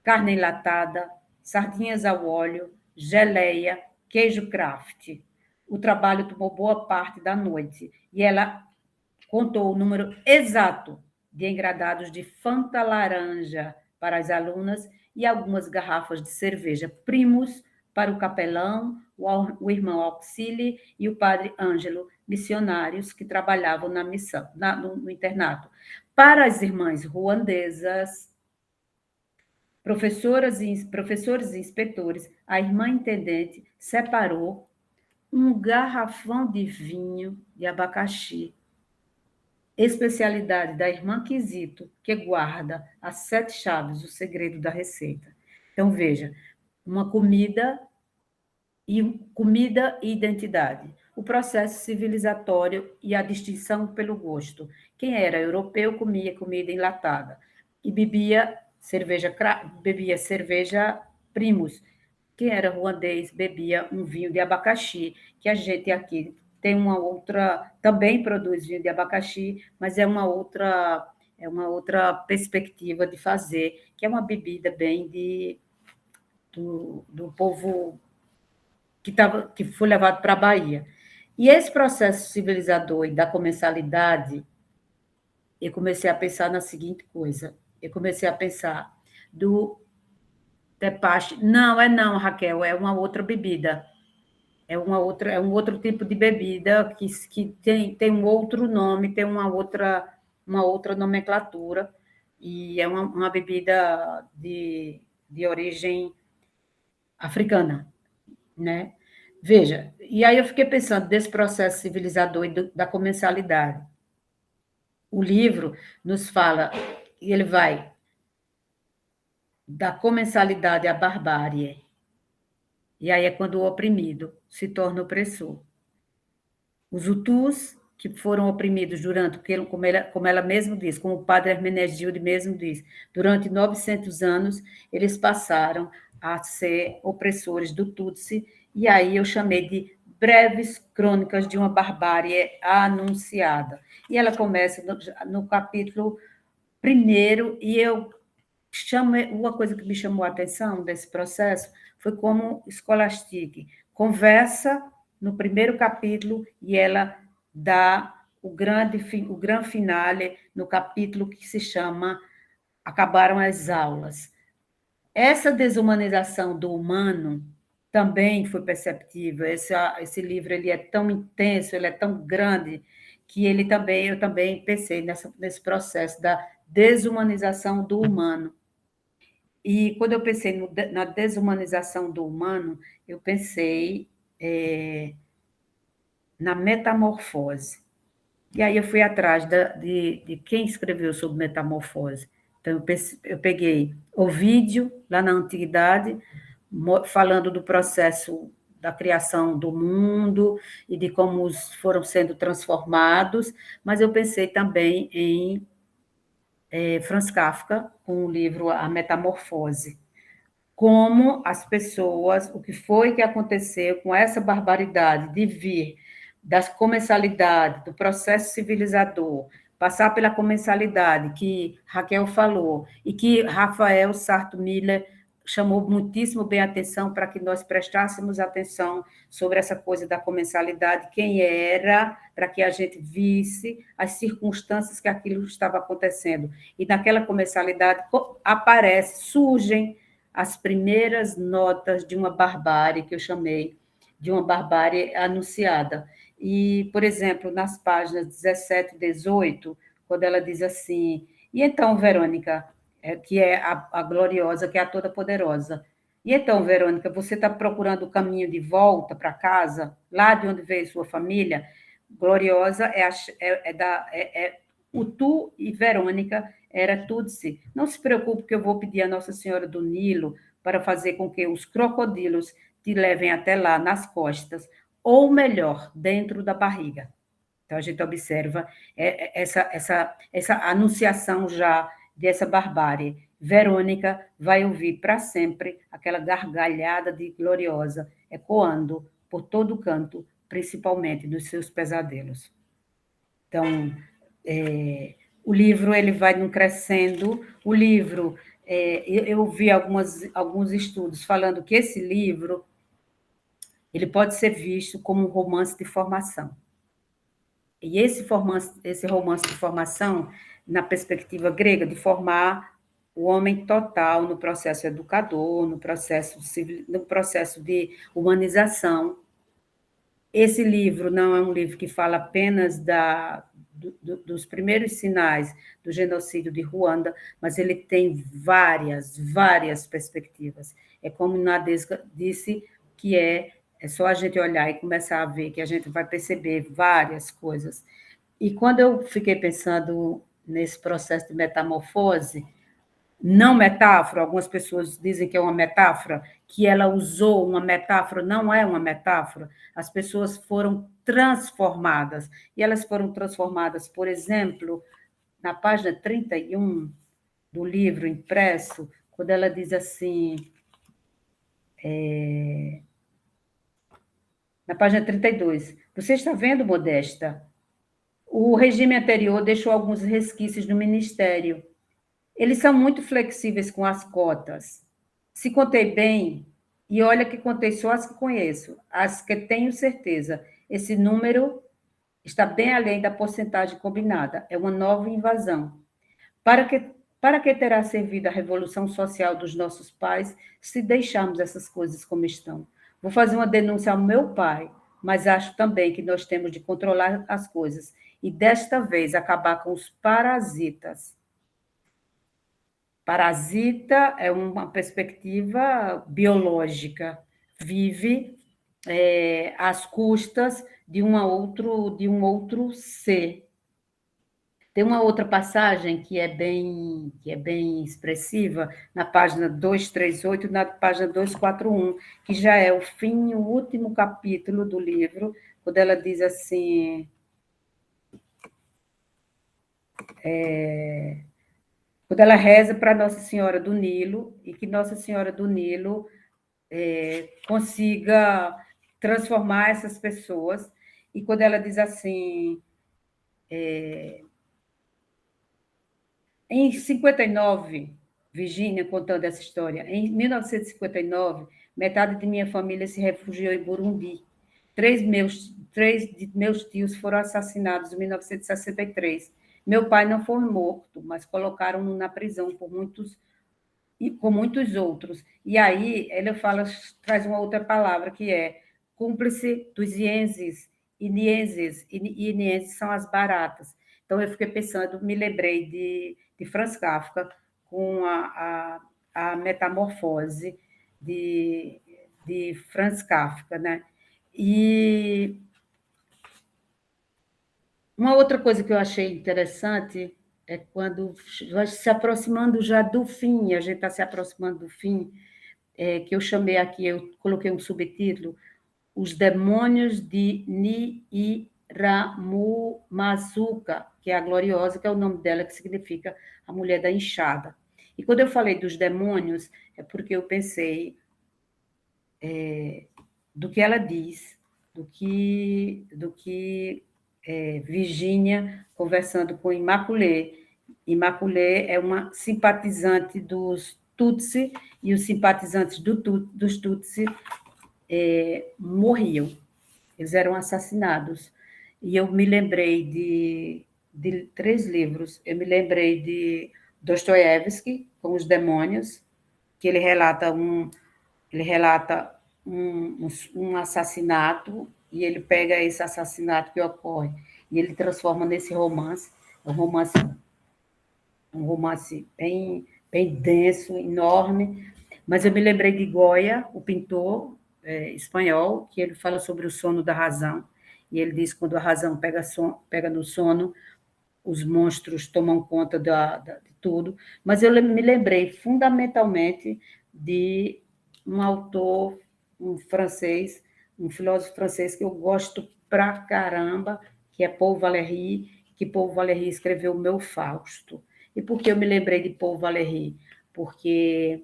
Carne enlatada, sardinhas ao óleo, geleia, queijo Kraft. O trabalho tomou boa parte da noite e ela contou o número exato de engradados de Fanta laranja para as alunas e algumas garrafas de cerveja Primus para o capelão, o irmão Auxílio e o padre Ângelo, missionários que trabalhavam na missão, no internato. Para as irmãs ruandesas, professores e inspetores, a irmã intendente separou um garrafão de vinho de abacaxi, especialidade da irmã Quisito, que guarda as 7 chaves, o segredo da receita. Então, veja, uma comida e identidade. O processo civilizatório e a distinção pelo gosto. Quem era europeu comia comida enlatada e bebia cerveja Primus. Quem era ruandês bebia um vinho de abacaxi, que a gente aqui tem uma outra, também produz vinho de abacaxi, mas é uma outra perspectiva de fazer, que é uma bebida bem do povo que foi levado para a Bahia. E esse processo civilizador e da comensalidade, eu comecei a pensar na seguinte coisa, eu comecei a pensar do tepache, não, Raquel, é uma outra bebida, é um outro tipo de bebida que tem um outro nome, tem uma outra nomenclatura, e é uma bebida de origem africana, né? Veja, e aí eu fiquei pensando desse processo civilizador e da comensalidade. O livro nos fala, e ele vai da comensalidade à barbárie, e aí é quando o oprimido se torna opressor. Os Hutus, que foram oprimidos durante, como ela mesmo diz, como o padre Hermenegildo mesmo diz, durante 900 anos, eles passaram a ser opressores do Tutsi, e aí eu chamei de breves crônicas de uma barbárie anunciada. E ela começa no capítulo 1º, e uma coisa que me chamou a atenção desse processo foi como Scholastic conversa no 1º capítulo e ela dá o grande finale no capítulo que se chama Acabaram as Aulas. Essa desumanização do humano também foi perceptível. Esse livro ele é tão intenso, ele é tão grande, que eu também pensei nesse processo da desumanização do humano. E quando eu pensei na desumanização do humano, eu pensei na metamorfose. E aí eu fui atrás de quem escreveu sobre metamorfose. Então, eu peguei Ovídio, lá na Antiguidade, falando do processo da criação do mundo e de como foram sendo transformados, mas eu pensei também em Franz Kafka, com o livro A Metamorfose. Como as pessoas, o que foi que aconteceu com essa barbaridade de vir das comensalidades, do processo civilizador, passar pela comensalidade que Raquel falou, e que Rafael Sarto Miller chamou muitíssimo bem a atenção para que nós prestássemos atenção sobre essa coisa da comensalidade, quem era, para que a gente visse as circunstâncias que aquilo estava acontecendo. E naquela comensalidade surgem as primeiras notas de uma barbárie, que eu chamei de uma barbárie anunciada. E, por exemplo, nas páginas 17 e 18, quando ela diz assim, e então, Verônica, que é a gloriosa, que é a toda-poderosa, e então, Verônica, você está procurando o caminho de volta para casa, lá de onde veio sua família? Gloriosa o tu e Verônica era Tutsi. Não se preocupe que eu vou pedir a Nossa Senhora do Nilo para fazer com que os crocodilos te levem até lá, nas costas, ou melhor, dentro da barriga. Então, a gente observa essa anunciação já dessa barbárie. Verônica vai ouvir para sempre aquela gargalhada de Gloriosa ecoando por todo o canto, principalmente nos seus pesadelos. Então, o livro ele vai num crescendo. O livro, eu vi alguns estudos falando que esse livro ele pode ser visto como um romance de formação. E esse romance de formação, na perspectiva grega, de formar o homem total no processo educador, no processo de humanização. Esse livro não é um livro que fala apenas dos primeiros sinais do genocídio de Ruanda, mas ele tem várias perspectivas. É como Nadezhda disse, que é só a gente olhar e começar a ver, que a gente vai perceber várias coisas. E quando eu fiquei pensando nesse processo de metamorfose, não metáfora, algumas pessoas dizem que é uma metáfora, que ela usou uma metáfora, não é uma metáfora, as pessoas foram transformadas, e elas foram transformadas, por exemplo, na página 31 do livro impresso, quando ela diz assim, na página 32, você está vendo, Modesta? O regime anterior deixou alguns resquícios no ministério. Eles são muito flexíveis com as cotas. Se contei bem, e olha que contei só as que conheço, as que tenho certeza, esse número está bem além da porcentagem combinada. É uma nova invasão. Para que terá servido a revolução social dos nossos pais se deixarmos essas coisas como estão? Vou fazer uma denúncia ao meu pai, mas acho também que nós temos de controlar as coisas e, desta vez, acabar com os parasitas. Parasita é uma perspectiva biológica, vive às custas de um outro ser. Tem uma outra passagem que é bem expressiva, na página 238 e na página 241, que já é o fim, o último capítulo do livro, quando ela diz assim... quando ela reza para Nossa Senhora do Nilo, e que Nossa Senhora do Nilo consiga transformar essas pessoas, e quando ela diz assim, em 59, Virgínia contando essa história, em 1959, metade de minha família se refugiou em Burundi. Três de meus tios foram assassinados em 1963. Meu pai não foi morto, mas colocaram-no na prisão com muitos outros. E aí ela traz uma outra palavra, que é cúmplice dos ienses, inienses, e inienses são as baratas. Então, eu fiquei pensando, me lembrei de Franz Kafka com a metamorfose de Franz Kafka, né? E Uma outra coisa que eu achei interessante é quando vai se aproximando já do fim, a gente está se aproximando do fim, que eu chamei aqui, eu coloquei um subtítulo, Os Demônios de Niramumazuka, que é a Gloriosa, que é o nome dela, que significa a mulher da enxada. E quando eu falei dos demônios, é porque eu pensei do que ela diz, do que Virgínia conversando com Imaculée. Imaculée é uma simpatizante dos Tutsi, e os simpatizantes dos Tutsi morriam, eles eram assassinados. E eu me lembrei de 3 livros. Eu me lembrei de Dostoiévski, com os demônios, que ele relata um assassinato, e ele pega esse assassinato que ocorre e ele transforma nesse romance. É um romance bem, bem denso, enorme. Mas eu me lembrei de Goya, o pintor espanhol, que ele fala sobre o sono da razão, e ele diz que quando a razão pega no sono, os monstros tomam conta de tudo. Mas eu me lembrei fundamentalmente de um autor, um francês, um filósofo francês que eu gosto pra caramba, que é Paul Valéry, que Paul Valéry escreveu o Meu Fausto. E por que eu me lembrei de Paul Valéry? Porque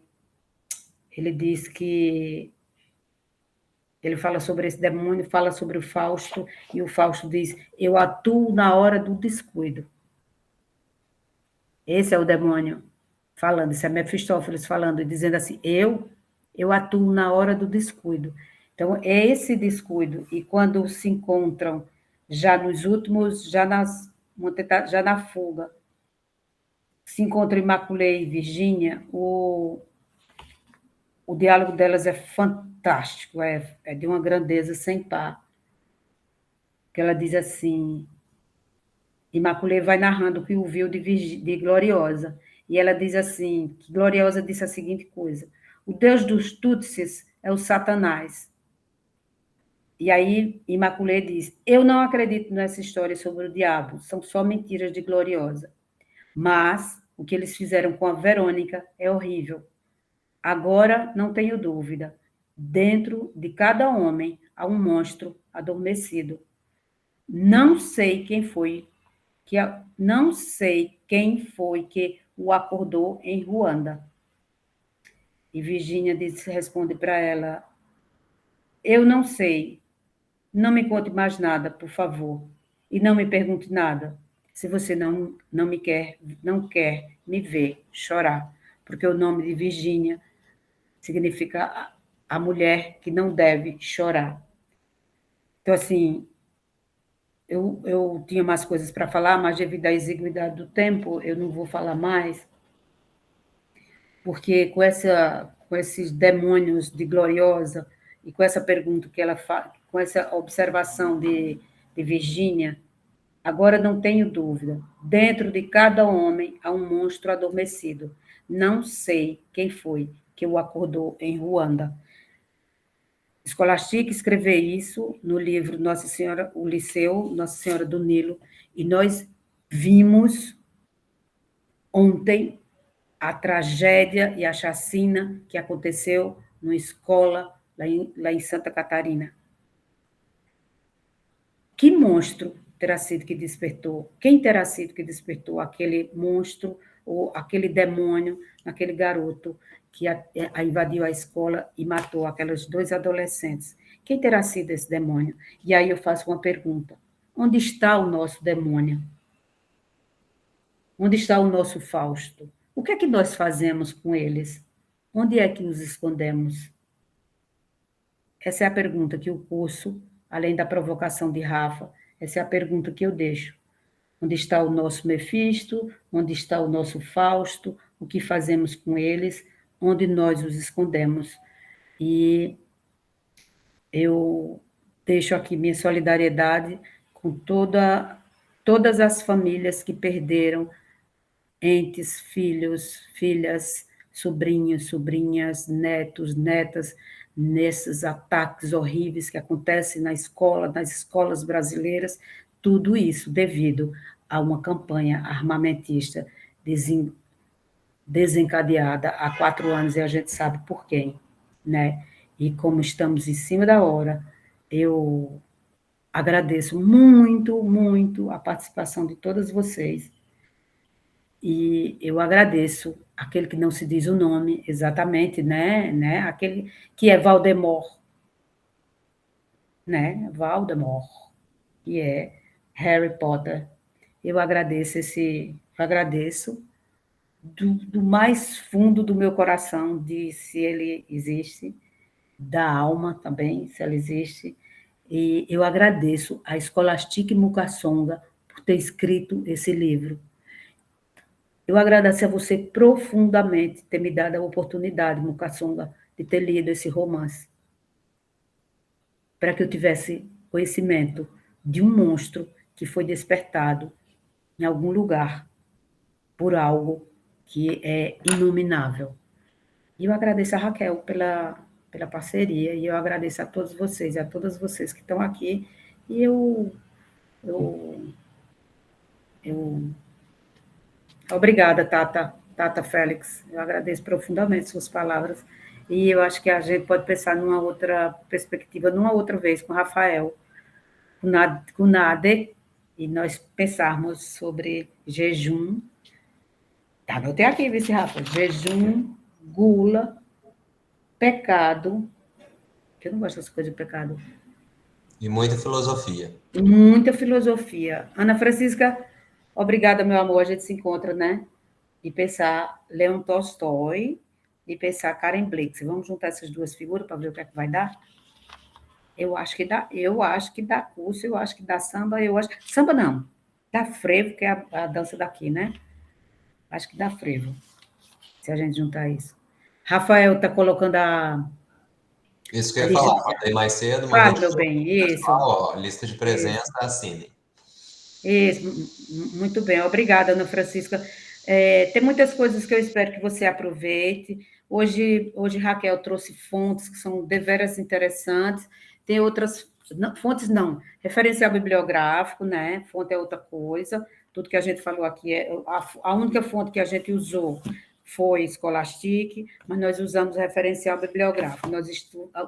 ele diz que ele fala sobre esse demônio, fala sobre o Fausto, e o Fausto diz: eu atuo na hora do descuido. Esse é o demônio falando, esse é Mefistófeles falando, e dizendo assim: eu atuo na hora do descuido. Então, é esse descuido, e quando se encontram já nos últimos, já na fuga, se encontram Imaculée e Virgínia, o diálogo delas é fantástico, é de uma grandeza sem par. Que ela diz assim, Imaculée vai narrando o que ouviu de Gloriosa, e ela diz assim, que Gloriosa disse a seguinte coisa: o Deus dos Tutsis é o Satanás. E aí Imaculée diz: eu não acredito nessa história sobre o diabo, são só mentiras de Gloriosa. Mas o que eles fizeram com a Verônica é horrível. Agora não tenho dúvida, dentro de cada homem há um monstro adormecido. Não sei quem foi que o acordou em Ruanda. E Virgínia responde para ela: eu não sei. Não me conte mais nada, por favor. E não me pergunte nada, se você não quer me ver chorar. Porque o nome de Virgínia significa a mulher que não deve chorar. Então, assim, eu tinha mais coisas para falar, mas devido à exiguidade do tempo, eu não vou falar mais, porque com esses demônios de Gloriosa e com essa pergunta que ela faz, com essa observação de Virgínia, agora não tenho dúvida, dentro de cada homem há um monstro adormecido. Não sei quem foi que o acordou em Ruanda. Scholastic escreveu isso no livro Nossa Senhora, o Liceu, Nossa Senhora do Nilo, e nós vimos ontem a tragédia e a chacina que aconteceu numa escola lá em Santa Catarina. Que monstro terá sido que despertou? Quem terá sido que despertou aquele monstro ou aquele demônio naquele garoto que invadiu a escola e matou aqueles 2 adolescentes? Quem terá sido esse demônio? E aí eu faço uma pergunta: onde está o nosso demônio? Onde está o nosso Fausto? O que é que nós fazemos com eles? Onde é que nos escondemos? Essa é a pergunta que o curso, além da provocação de Rafa, essa é a pergunta que eu deixo. Onde está o nosso Mefisto? Onde está o nosso Fausto? O que fazemos com eles? Onde nós os escondemos? E eu deixo aqui minha solidariedade com todas as famílias que perderam entes, filhos, filhas, sobrinhos, sobrinhas, netos, netas, nesses ataques horríveis que acontecem nas escolas brasileiras, tudo isso devido a uma campanha armamentista desencadeada há 4 anos, e a gente sabe por quem, né? E como estamos em cima da hora, eu agradeço muito, muito a participação de todas vocês, e eu agradeço aquele que não se diz o nome exatamente, né? Aquele que é Valdemort, né? Valdemort, que é Harry Potter. Eu agradeço do mais fundo do meu coração, de se ele existe, da alma também, se ela existe, e eu agradeço a Scholastic Mukasonga por ter escrito esse livro. Eu agradeço a você profundamente ter me dado a oportunidade, Mukasonga, de ter lido esse romance, para que eu tivesse conhecimento de um monstro que foi despertado em algum lugar por algo que é inominável. E eu agradeço a Raquel pela parceria, e eu agradeço a todos vocês, a todas vocês que estão aqui, e eu obrigada, Tata Félix, eu agradeço profundamente suas palavras, e eu acho que a gente pode pensar numa outra perspectiva, numa outra vez, com o Rafael, com o Nader, e nós pensarmos sobre jejum. Anotei aqui, vice Rafa, jejum, gula, pecado, que eu não gosto dessas coisas de pecado. E muita filosofia. Muita filosofia. Ana Francisca, obrigada, meu amor, a gente se encontra, né? E pensar Leon Tolstói e pensar Karen Blixen. Vamos juntar essas duas figuras para ver o que é que vai dar? Eu acho que dá curso, eu acho que dá samba, samba não, dá frevo, que é a dança daqui, né? Acho que dá frevo, se a gente juntar isso. Rafael está colocando Isso que a eu ia lista. falar, mandei mais cedo, mandei Fale, meu bem, isso. ó, lista de presença, assine. Isso, muito bem, obrigada, Ana Francisca. Tem muitas coisas que eu espero que você aproveite. Hoje Raquel trouxe fontes que são deveras interessantes, tem outras, não, fontes não, referencial bibliográfico, né? Fonte é outra coisa, tudo que a gente falou aqui, a única fonte que a gente usou foi Scholastic, mas nós usamos referencial bibliográfico, nós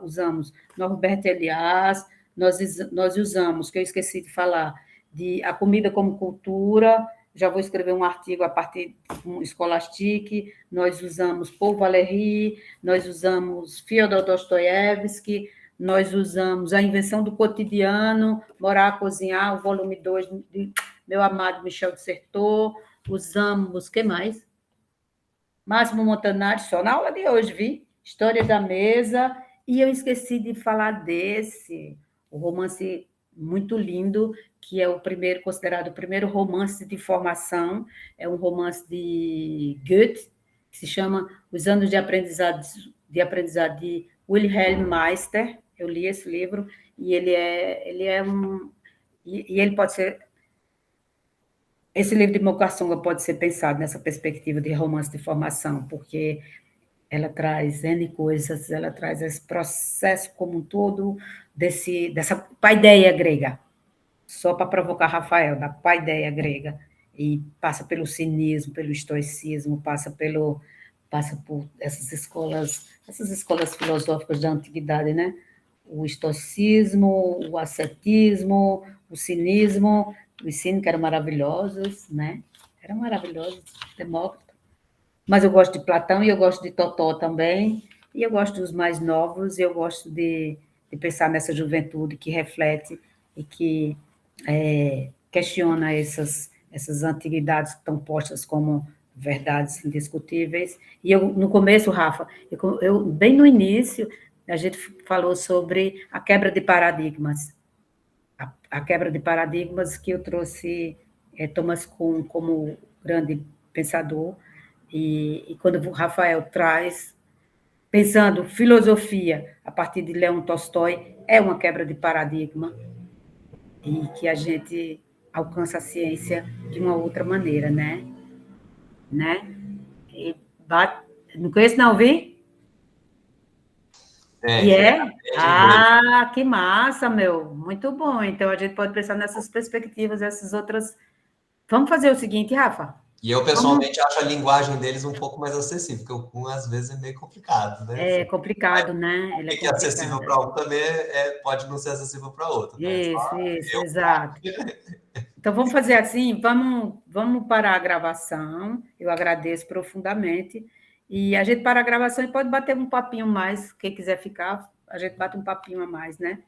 usamos Norbert Elias, nós usamos, que eu esqueci de falar, de A Comida como Cultura, já vou escrever um artigo a partir do Scholastic, nós usamos Paul Valéry, nós usamos Fyodor Dostoiévski, nós usamos A Invenção do Cotidiano, Morar a Cozinhar, o volume 2 de meu amado Michel Dissertot, usamos, que mais? Máximo Montanari, só na aula de hoje, vi? História da Mesa, e eu esqueci de falar desse, o romance muito lindo, que é considerado o primeiro romance de formação, é um romance de Goethe, que se chama Os Anos de Aprendizado de Wilhelm Meister. Eu li esse livro, e ele pode ser... Esse livro de Mukasonga pode ser pensado nessa perspectiva de romance de formação, porque ela traz N coisas, ela traz esse processo como um todo dessa paideia grega, só para provocar Rafael, da paideia grega, e passa pelo cinismo, pelo estoicismo, passa por essas escolas filosóficas da antiguidade, né? O estoicismo, o ascetismo, o cinismo, os cínicos eram maravilhosos, né? Eram maravilhosos, Demócrito. Mas eu gosto de Platão e eu gosto de Totó também, e eu gosto dos mais novos, e eu gosto de pensar nessa juventude que reflete e que questiona essas antiguidades que estão postas como verdades indiscutíveis. E eu, no começo, Rafa, bem no início, a gente falou sobre a quebra de paradigmas. A quebra de paradigmas que eu trouxe Thomas Kuhn como grande pensador, e quando o Rafael traz, pensando filosofia a partir de Leon Tolstói, é uma quebra de paradigma, e que a gente alcança a ciência de uma outra maneira, né? E não conheço, não, vi? Tem, E é? tem de inglês. Ah, que massa, meu. Muito bom. Então, a gente pode pensar nessas perspectivas, essas outras. Vamos fazer o seguinte, Rafa. E eu, Vamos. pessoalmente, acho a linguagem deles um pouco mais acessível, porque o Kun, às vezes, é meio complicado, né? É complicado, né? Ele O é que é acessível complicado. para um também pode não ser acessível para outro, né? Isso, exato. Então, vamos fazer assim, vamos parar a gravação. Eu agradeço profundamente. E a gente para a gravação e pode bater um papinho mais. Quem quiser ficar, a gente bate um papinho a mais, né?